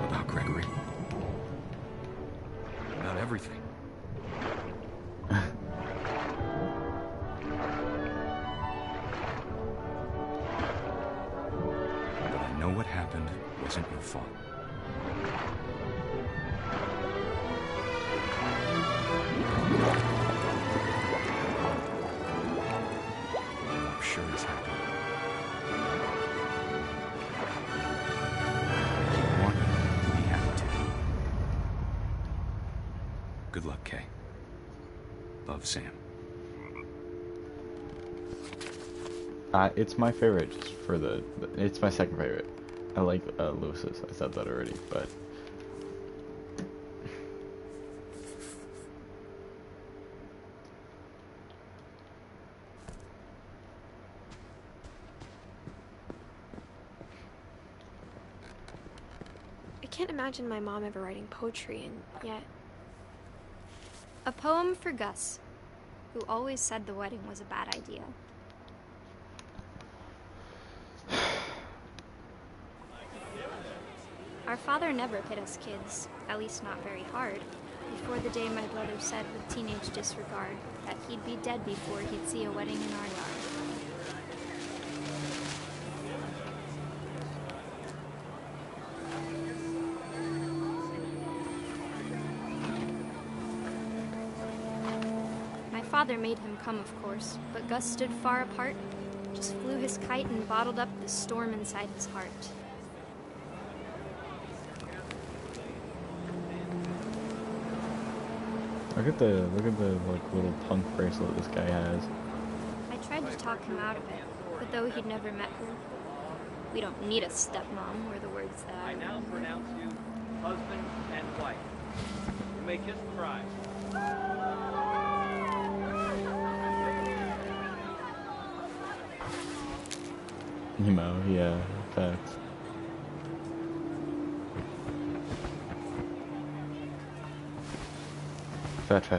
S10: about Gregory. About everything. happened wasn't your fault. I'm sure he's happy. If you want to be happy too. Good luck, Kay. Love, Sam.
S2: It's my favorite, just for it's my second favorite. I like Lewis's. I said that already, but
S1: I can't imagine my mom ever writing poetry, and yet
S11: A poem for Gus, who always said the wedding was a bad idea. Our father never hit us kids, at least not very hard, before the day my brother said with teenage disregard that he'd be dead before he'd see a wedding in our yard. My father made him come, of course, but Gus stood far apart, just flew his kite and bottled up the storm inside his heart.
S2: look at the like little punk bracelet this guy has.
S11: I tried to talk him out of it, but though he'd never met her, we don't need a stepmom, were the words that
S13: I now pronounce you husband and wife. You may kiss the bride.
S2: Emo, yeah, facts. Facts.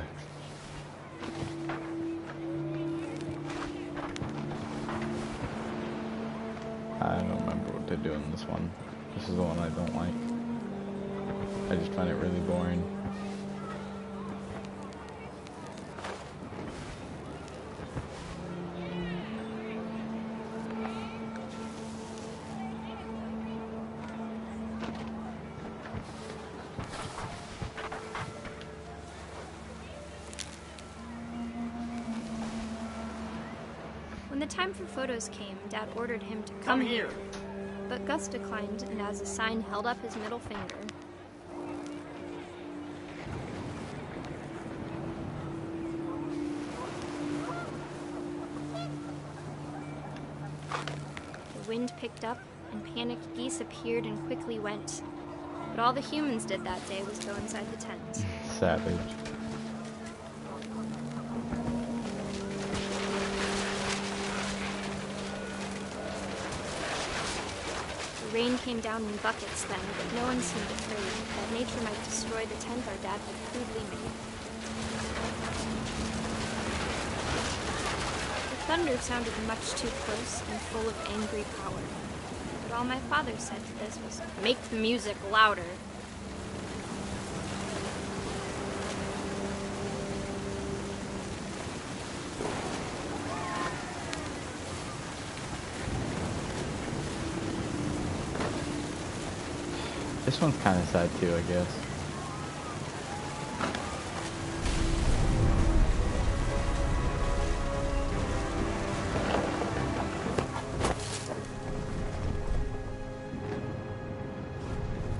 S2: I don't remember what to do in this one. This is the one I don't like. I just find it really boring.
S11: When the time for photos came, Dad ordered him to come here. But Gus declined, and as a sign held up his middle finger. The wind picked up, and panicked geese appeared and quickly went. But all the humans did that day was go inside the tent.
S2: Savage.
S11: The rain came down in buckets then, but no one seemed afraid that nature might destroy the tent our dad had crudely made. The thunder sounded much too close and full of angry power. But all my father said to this was, "Make the music louder."
S2: This one's kind of sad too, I guess.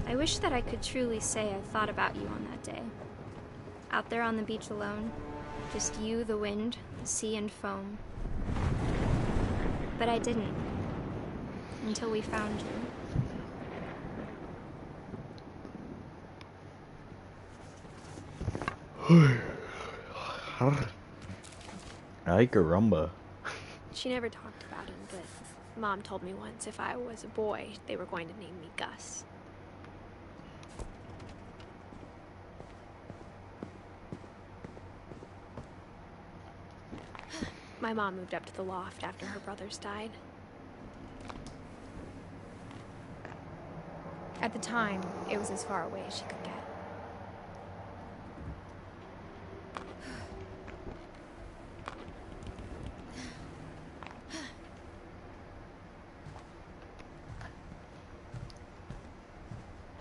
S11: I wish that I could truly say I thought about you on that day. Out there on the beach alone, just you, the wind, the sea, and foam. But I didn't. Until we found you.
S2: I like a rumba.
S1: she never talked about him, but Mom told me once if I was a boy, they were going to name me Gus. My mom moved up to the loft after her brothers died. At the time, it was as far away as she could get.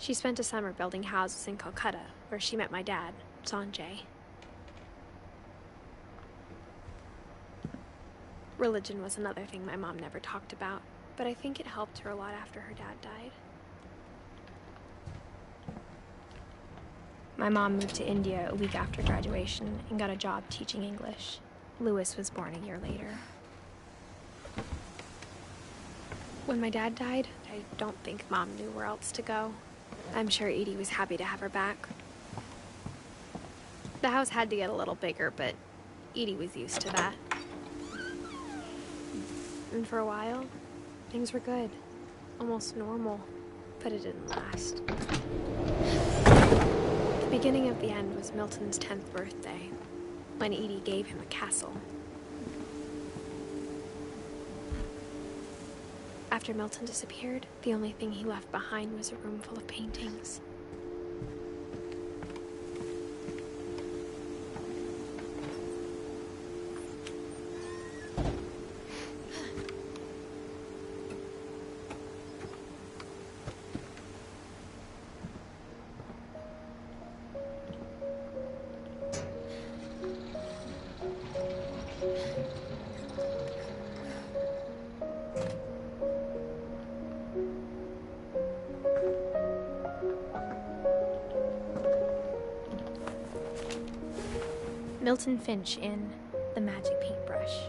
S1: She spent a summer building houses in Calcutta, where she met my dad, Sanjay. Religion was another thing my mom never talked about, but I think it helped her a lot after her dad died. My mom moved to India a week after graduation and got a job teaching English. Louis was born a year later. When my dad died, I don't think Mom knew where else to go. I'm sure Edie was happy to have her back. The house had to get a little bigger, but Edie was used to that. And for a while, things were good. Almost normal, but it didn't last. The beginning of the end was Milton's 10th birthday, when Edie gave him a castle. After Milton disappeared, the only thing he left behind was a room full of paintings. Milton Finch in The Magic Paintbrush.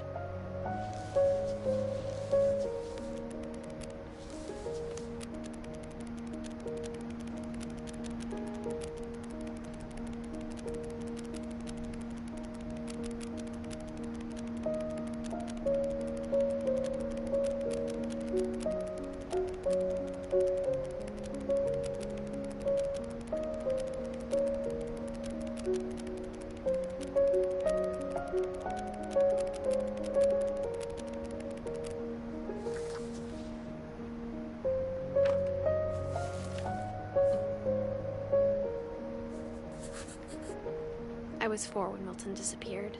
S1: I was 4 when Milton disappeared.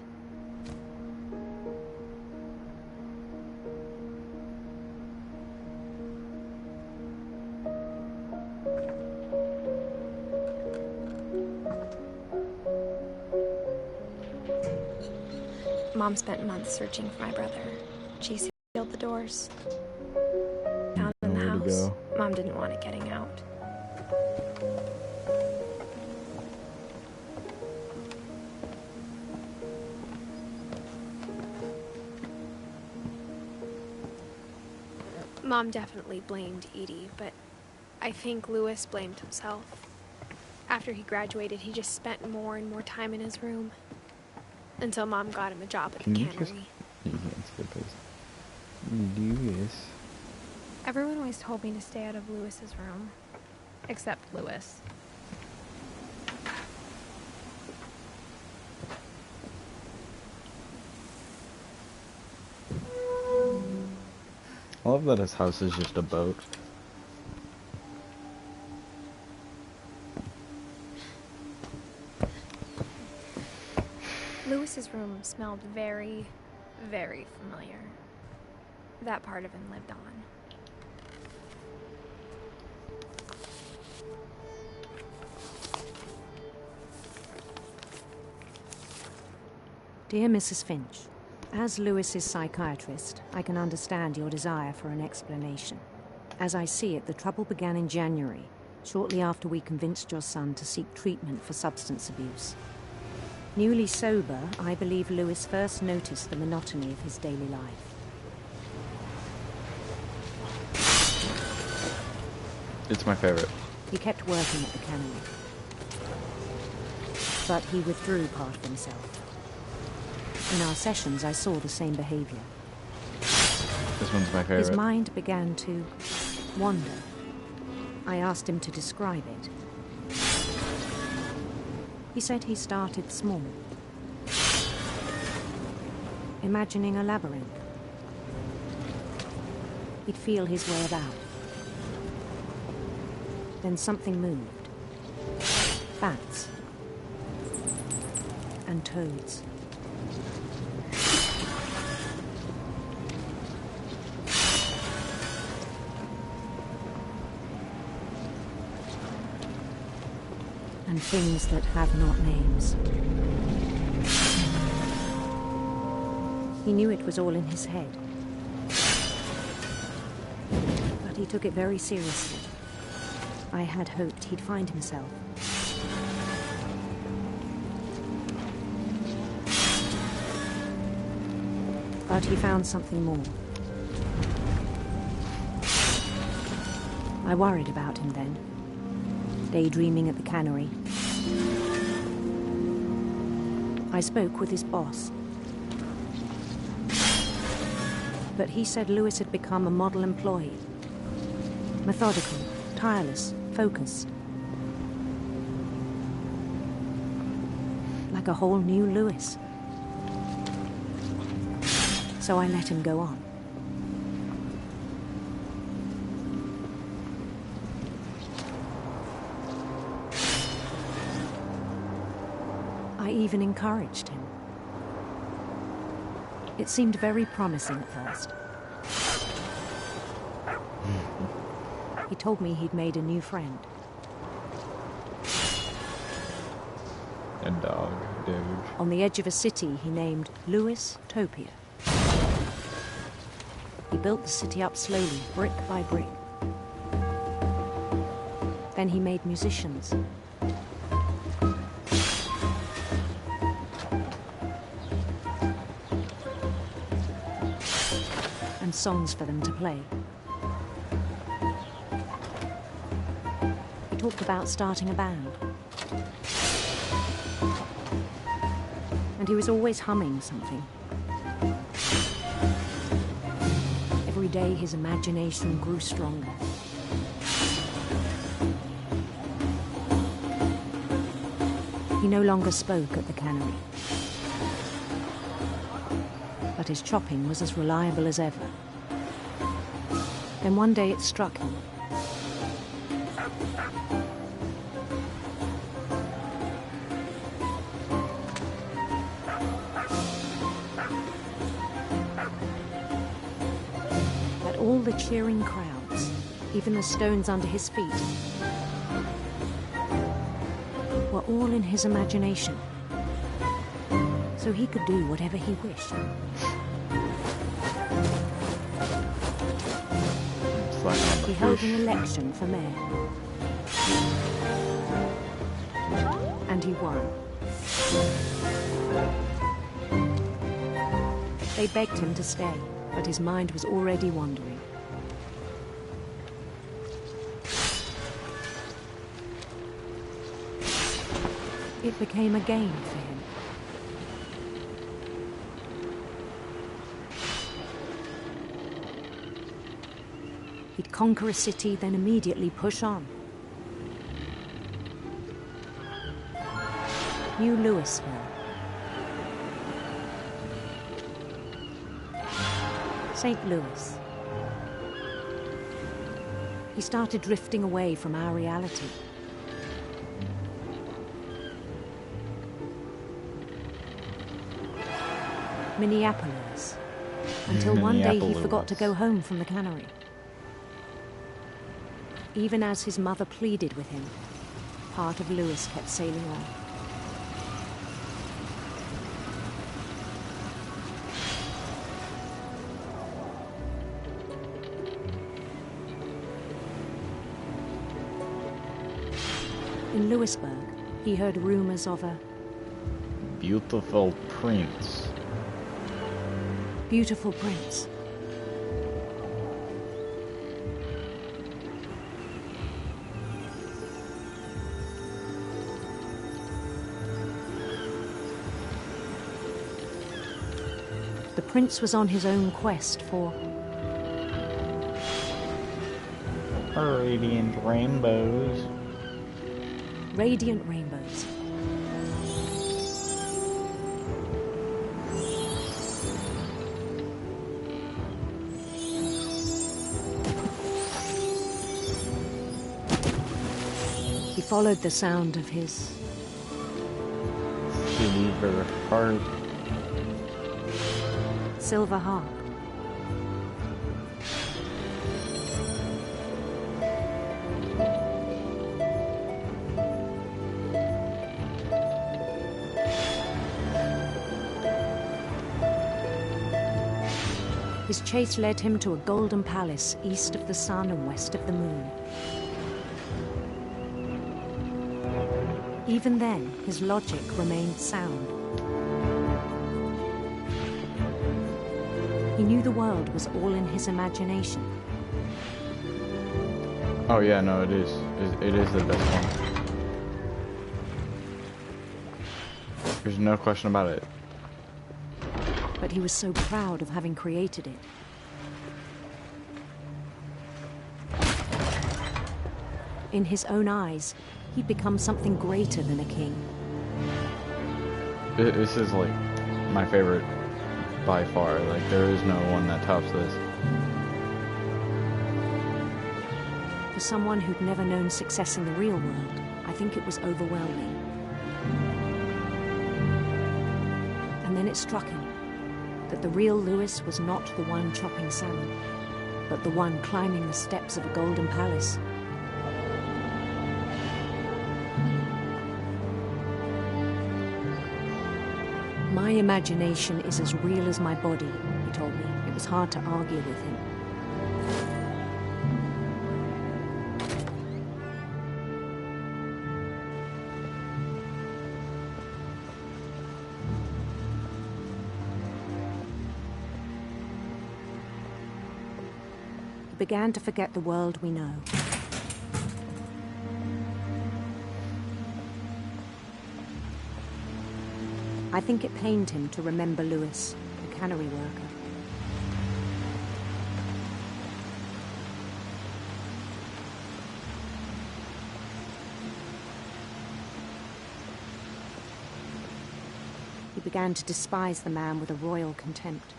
S1: Mom spent months searching for my brother. She sealed the doors. Found him in the house. Mom didn't want it getting out. Mom definitely blamed Edie, but I think Louis blamed himself. After he graduated, he just spent more and more time in his room. Until Mom got him a job at the cannery.
S2: Louis.
S1: Everyone always told me to stay out of Louis's room. Except Louis.
S2: I love that his house is just a boat.
S1: Louis's room smelled very, very familiar. That part of him lived on.
S14: Dear Mrs. Finch, as Louis's psychiatrist, I can understand your desire for an explanation. As I see it, the trouble began in January, shortly after we convinced your son to seek treatment for substance abuse. Newly sober, I believe Louis first noticed the monotony of his daily life.
S2: It's my favorite.
S14: He kept working at the cannery, but he withdrew part of himself. In our sessions, I saw the same behavior.
S2: This one's my favorite.
S14: His mind began to wander. I asked him to describe it. He said he started small, imagining a labyrinth. He'd feel his way about. Then something moved. Bats. And toads. and things that have not names. He knew it was all in his head, but he took it very seriously. I had hoped he'd find himself. But he found something more. I worried about him then, daydreaming at the cannery. I spoke with his boss. But he said Louis had become a model employee. Methodical, tireless, focused. Like a whole new Louis. So I let him go on. I even encouraged him. It seemed very promising at first. He told me he'd made a new friend.
S2: A dog, dude.
S14: On the edge of a city he named Louis Topia. He built the city up slowly, brick by brick. Then he made musicians. And songs for them to play. He talked about starting a band. And he was always humming something. Every day his imagination grew stronger. He no longer spoke at the cannery. But his chopping was as reliable as ever. Then one day it struck him. That all the cheering crowds, even the stones under his feet, were all in his imagination. So he could do whatever he wished. He held an election for mayor. And he won. They begged him to stay, but his mind was already wandering. It became a game for him. He'd conquer a city, then immediately push on. New Louisville. St. Louis. He started drifting away from our reality. Minneapolis. Until one day he forgot to go home from the cannery. Even as his mother pleaded with him, part of Louis kept sailing on. In Louisburg, he heard rumors of a
S2: beautiful prince.
S14: Beautiful prince. The prince was on his own quest for
S2: radiant rainbows.
S14: Radiant rainbows. He followed the sound of his
S2: silver harp.
S14: Silver harp. His chase led him to a golden palace east of the sun and west of the moon. Even then, his logic remained sound. He knew the world was all in his imagination.
S2: Oh yeah, no, it is. It is the best one. There's no question about it.
S14: But he was so proud of having created it. In his own eyes, he'd become something greater than a king.
S2: This is like my favorite by far. Like there is no one that tops this.
S14: For someone who'd never known success in the real world, I think it was overwhelming. And then it struck him that the real Louis was not the one chopping salmon, but the one climbing the steps of a golden palace. My imagination is as real as my body, he told me. It was hard to argue with him. He began to forget the world we know. I think it pained him to remember Louis, the cannery worker. He began to despise the man with a royal contempt.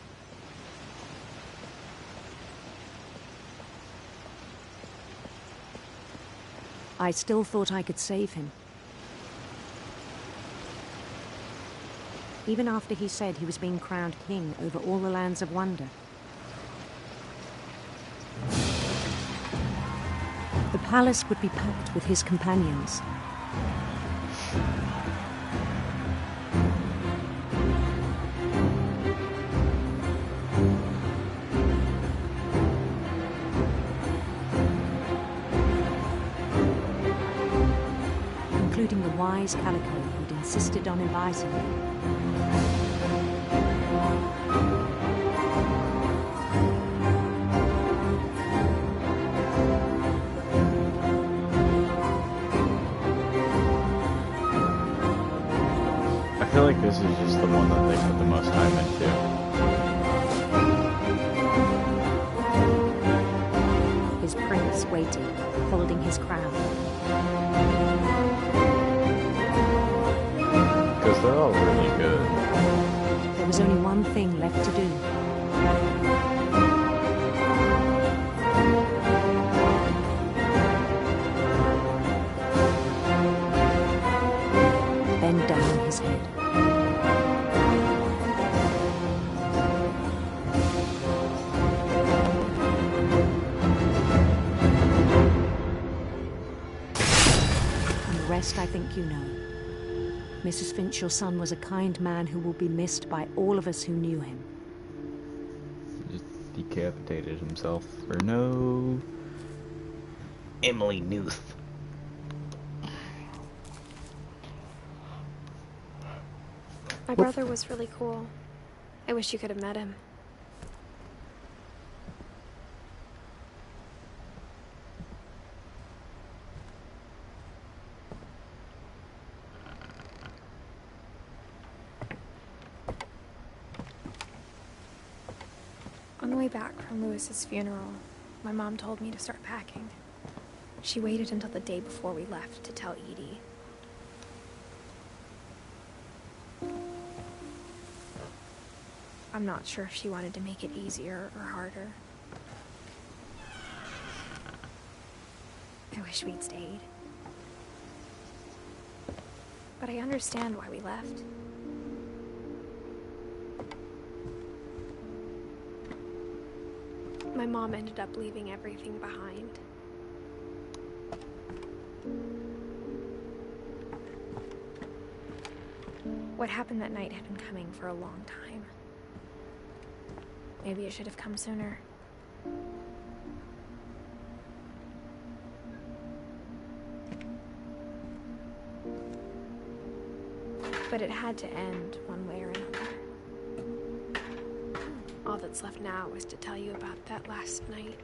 S14: I still thought I could save him. Even after he said he was being crowned king over all the lands of wonder. The palace would be packed with his companions. Including the wise Calico who'd insisted on advising him.
S2: I feel like this is just the one that they put the most time into.
S14: His prince waited, holding his crown.
S2: Because they're all really good.
S14: There was only one thing left to do. Bend down his head. And the rest I think you know. Mrs. Finch, your son was a kind man who will be missed by all of us who knew him.
S2: Just decapitated himself for no Emily Newth.
S1: My brother was really cool. I wish you could have met him. On the way back from Louis's funeral, my mom told me to start packing. She waited until the day before we left to tell Edie. I'm not sure if she wanted to make it easier or harder. I wish we'd stayed. But I understand why we left. My mom ended up leaving everything behind. What happened that night had been coming for a long time. Maybe it should have come sooner. But it had to end one way or another. All that's left now is to tell you about that last night.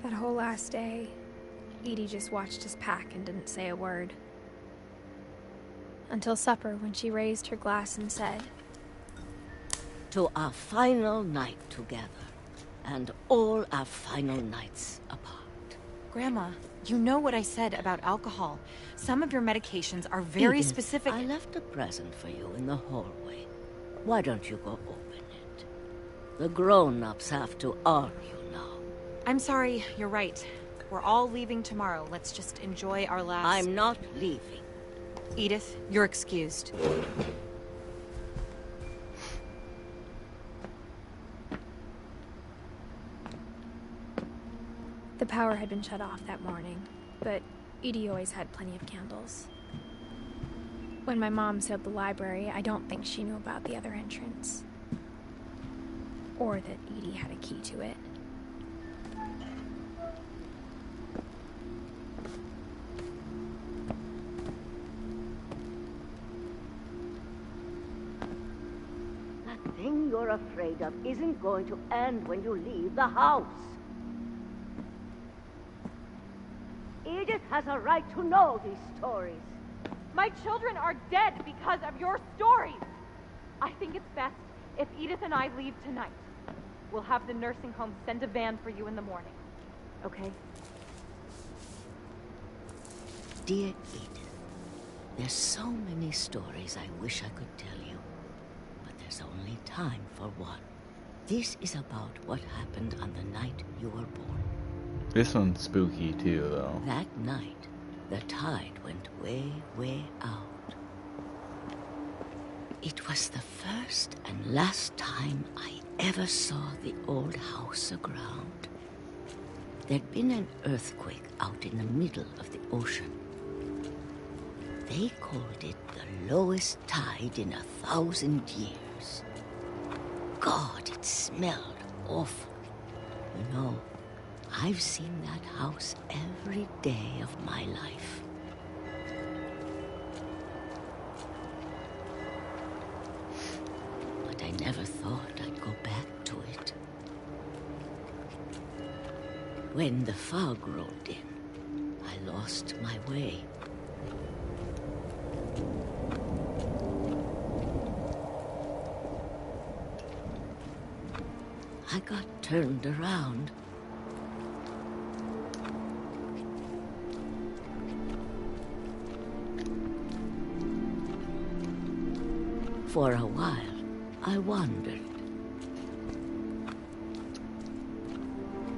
S1: That whole last day, Edie just watched us pack and didn't say a word. Until supper, when she raised her glass and said,
S15: "To our final night together, and all our final nights apart."
S16: Grandma, you know what I said about alcohol. Some of your medications are very
S15: Edith,
S16: specific.
S15: I left a present for you in the hallway. Why don't you go open it? The grown-ups have to argue now.
S16: I'm sorry, you're right. We're all leaving tomorrow. Let's just enjoy our last...
S15: I'm not leaving.
S16: Edith, you're excused.
S1: The power had been shut off that morning, but Edie always had plenty of candles. When my mom sealed the library, I don't think she knew about the other entrance. Or that Edie had a key to it.
S15: That thing you're afraid of isn't going to end when you leave the house. Edith has a right to know these stories.
S17: My children are dead because of your stories. I think it's best if Edith and I leave tonight. We'll have the nursing home send a van for you in the morning. Okay?
S15: Dear Edith, there's so many stories I wish I could tell you, but there's only time for one. This is about what happened on the night you were born.
S2: This one's spooky too, though.
S15: That night, the tide went way, way out. It was the first and last time I ever saw the old house aground. There'd been an earthquake out in the middle of the ocean. They called it the lowest tide in 1,000 years. God, it smelled awful. You know, I've seen that house every day of my life. But I never thought I'd go back to it. When the fog rolled in, I lost my way. I got turned around. For a while, I wandered.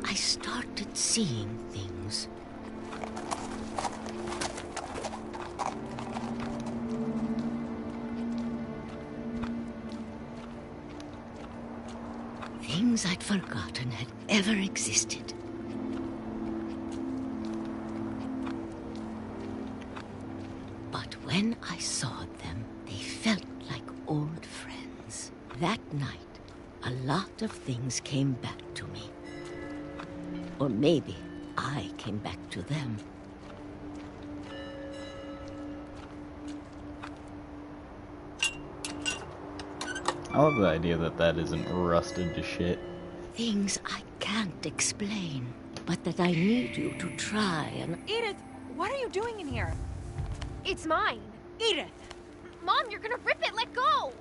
S15: I started seeing things. Things I'd forgotten had ever existed. But when I saw them, they felt like old friends. That night, a lot of things came back to me. Or maybe I came back to them.
S2: I love the idea that that isn't rusted to shit.
S15: Things I can't explain, but that I need you to try and...
S16: Edith, what are you doing in here?
S1: It's mine.
S16: Edith!
S1: Mom, you're gonna rip it! Let go!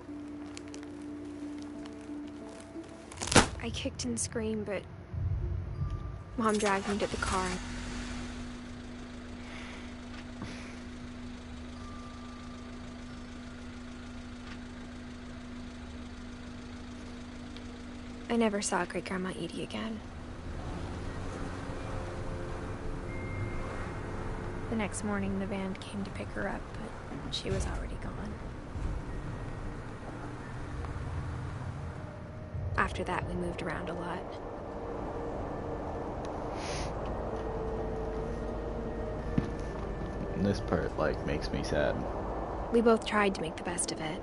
S1: I kicked and screamed, but Mom dragged me to the car. I never saw Great-Grandma Edie again. The next morning, the van came to pick her up, but she was already gone. After that, we moved around a lot.
S2: And this part, like, makes me sad.
S1: We both tried to make the best of it.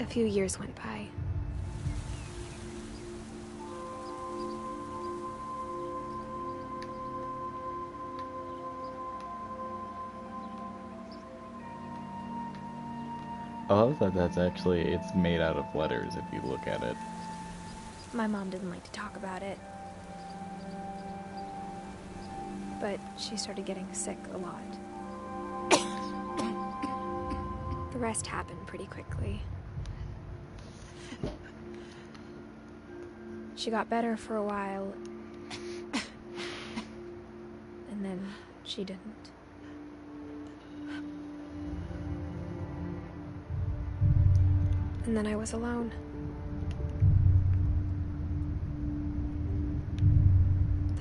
S1: A few years went by.
S2: I love that that's actually, it's made out of letters if you look at it.
S1: My mom didn't like to talk about it. But she started getting sick a lot. The rest happened pretty quickly. She got better for a while, and then she didn't. And then I was alone.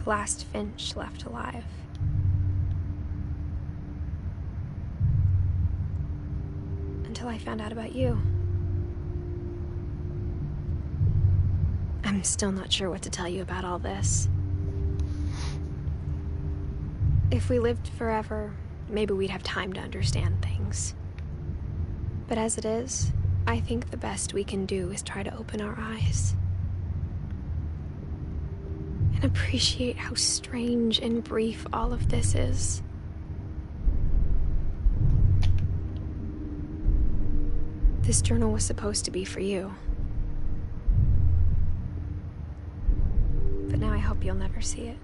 S1: The last Finch left alive. Until I found out about you. I'm still not sure what to tell you about all this. If we lived forever, maybe we'd have time to understand things. But as it is, I think the best we can do is try to open our eyes. And appreciate how strange and brief all of this is. This journal was supposed to be for you. But now I hope you'll never see it.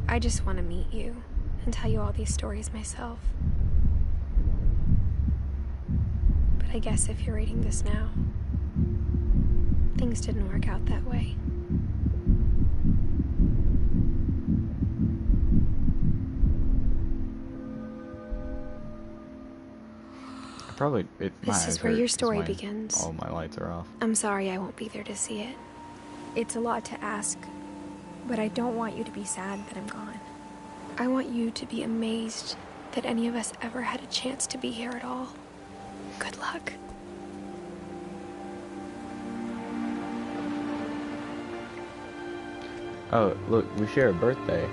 S1: I just want to meet you and tell you all these stories myself. But I guess if you're reading this now, things didn't work out that way.
S2: Probably,
S1: This is where your story begins.
S2: All my lights are off.
S1: I'm sorry I won't be there to see it. It's a lot to ask, but I don't want you to be sad that I'm gone. I want you to be amazed that any of us ever had a chance to be here at all. Good luck.
S2: Oh, look, we share a birthday.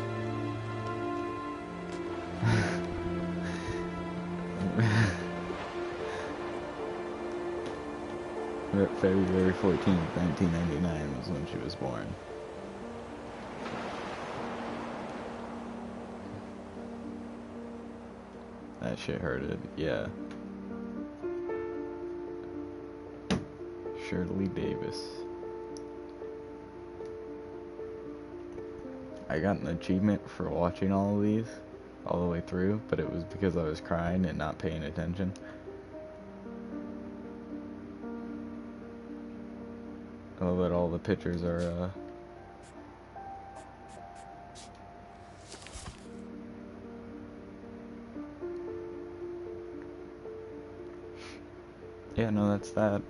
S2: February 14th, 1999 was when she was born. That shit hurted, yeah. Shirley Davis. I got an achievement for watching all of these all the way through, but it was because I was crying and not paying attention. I love that all the pictures are, yeah, no, that's that.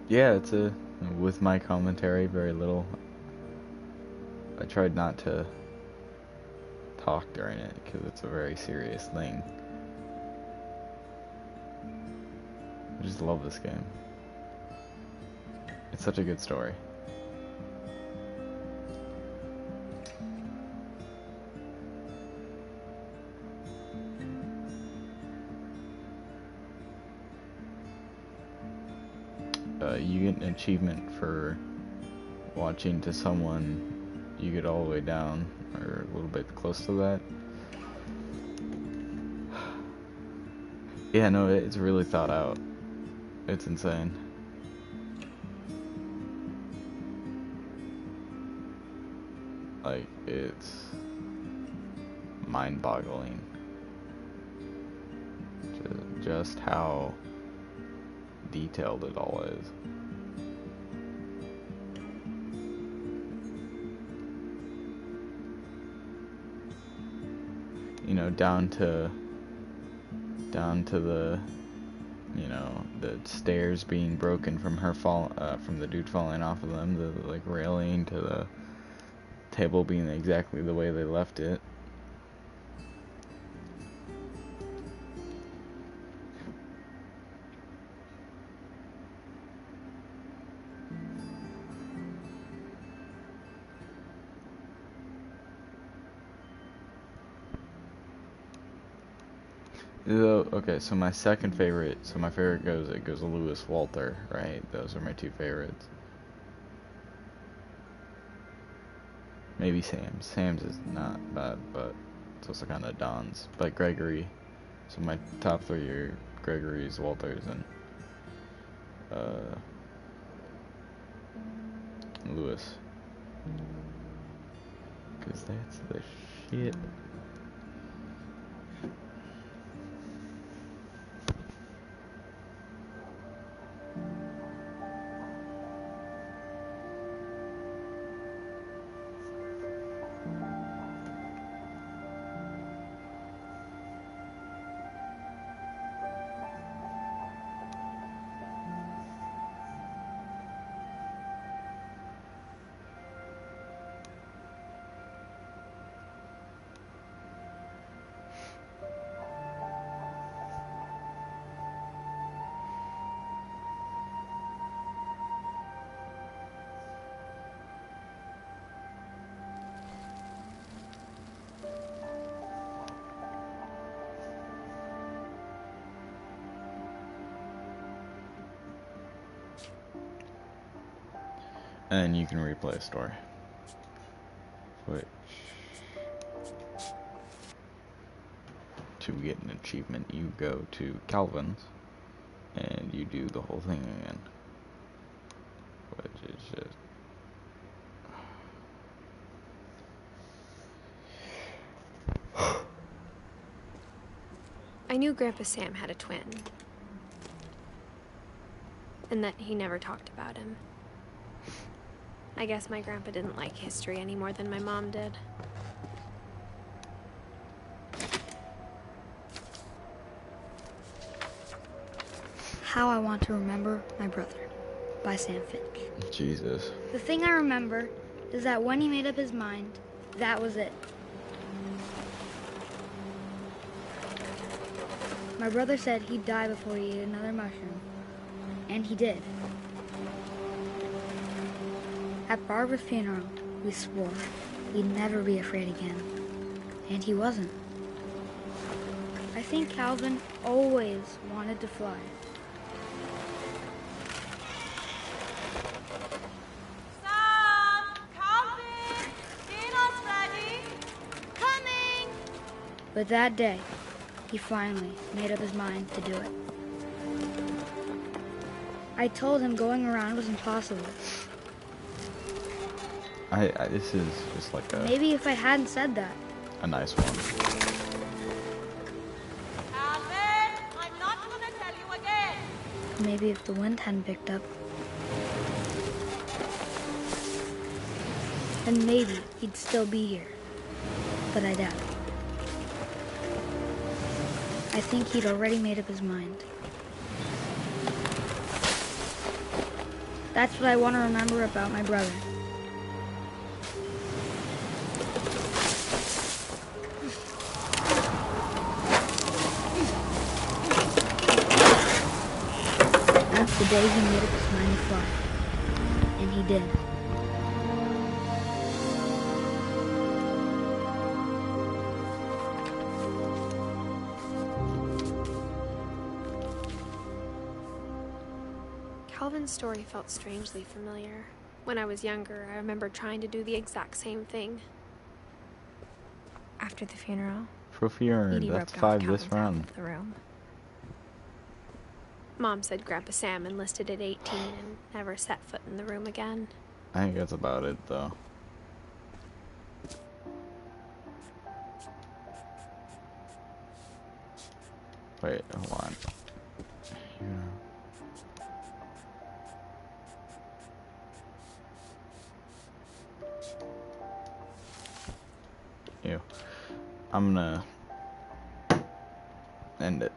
S2: Yeah, it's with my commentary, very little. I tried not to talk during it because it's a very serious thing. I just love this game. It's such a good story. You get an achievement for watching to someone you get all the way down, or a little bit close to that. Yeah, no, it's really thought out. It's insane. Like, it's mind-boggling. Just how detailed it all is. You know, down to the, you know, the stairs being broken from her from the dude falling off of them, the like railing, to the table being exactly the way they left it. Okay, so my second favorite, my favorite goes Lewis Walter, right? Those are my two favorites. Maybe Sam's. Sam's is not bad, but it's also kind of Don's. But Gregory, so my top three are Gregory's, Walter's, and Lewis. 'Cause that's the shit. And you can replay a story. Which, to get an achievement, you go to Calvin's and you do the whole thing again. Which is just...
S1: I knew Grandpa Sam had a twin. And that he never talked about him. I guess my grandpa didn't like history any more than my mom did.
S5: How I Want to Remember My Brother by Sam Finch.
S2: Jesus.
S5: The thing I remember is that when he made up his mind, that was it. My brother said he'd die before he ate another mushroom. And he did. At Barbara's funeral, we swore we'd never be afraid again. And he wasn't. I think Calvin always wanted to fly.
S17: Sam! Calvin! Dinner's ready! Coming!
S5: But that day, he finally made up his mind to do it. I told him going around was impossible.
S2: This is just like a...
S5: Maybe if I hadn't said that.
S2: A nice one.
S17: Calvin, I'm not gonna tell you again.
S5: Maybe if the wind hadn't picked up. And maybe he'd still be here. But I doubt it. I think he'd already made up his mind. That's what I want to remember about my brother. That's the day he made up his mind to fly. And he did.
S1: Calvin's story felt strangely familiar. When I was younger, I remember trying to do the exact same thing. After the funeral,
S2: Trophy earned.
S1: Edie
S2: That's
S1: roped
S2: 5
S1: off
S2: this
S1: Calvin's half
S2: round.
S1: of the room. Mom said Grandpa Sam enlisted at 18 and never set foot in the room again.
S2: I think that's about it, though. Wait, hold on. Ew. I'm gonna end it.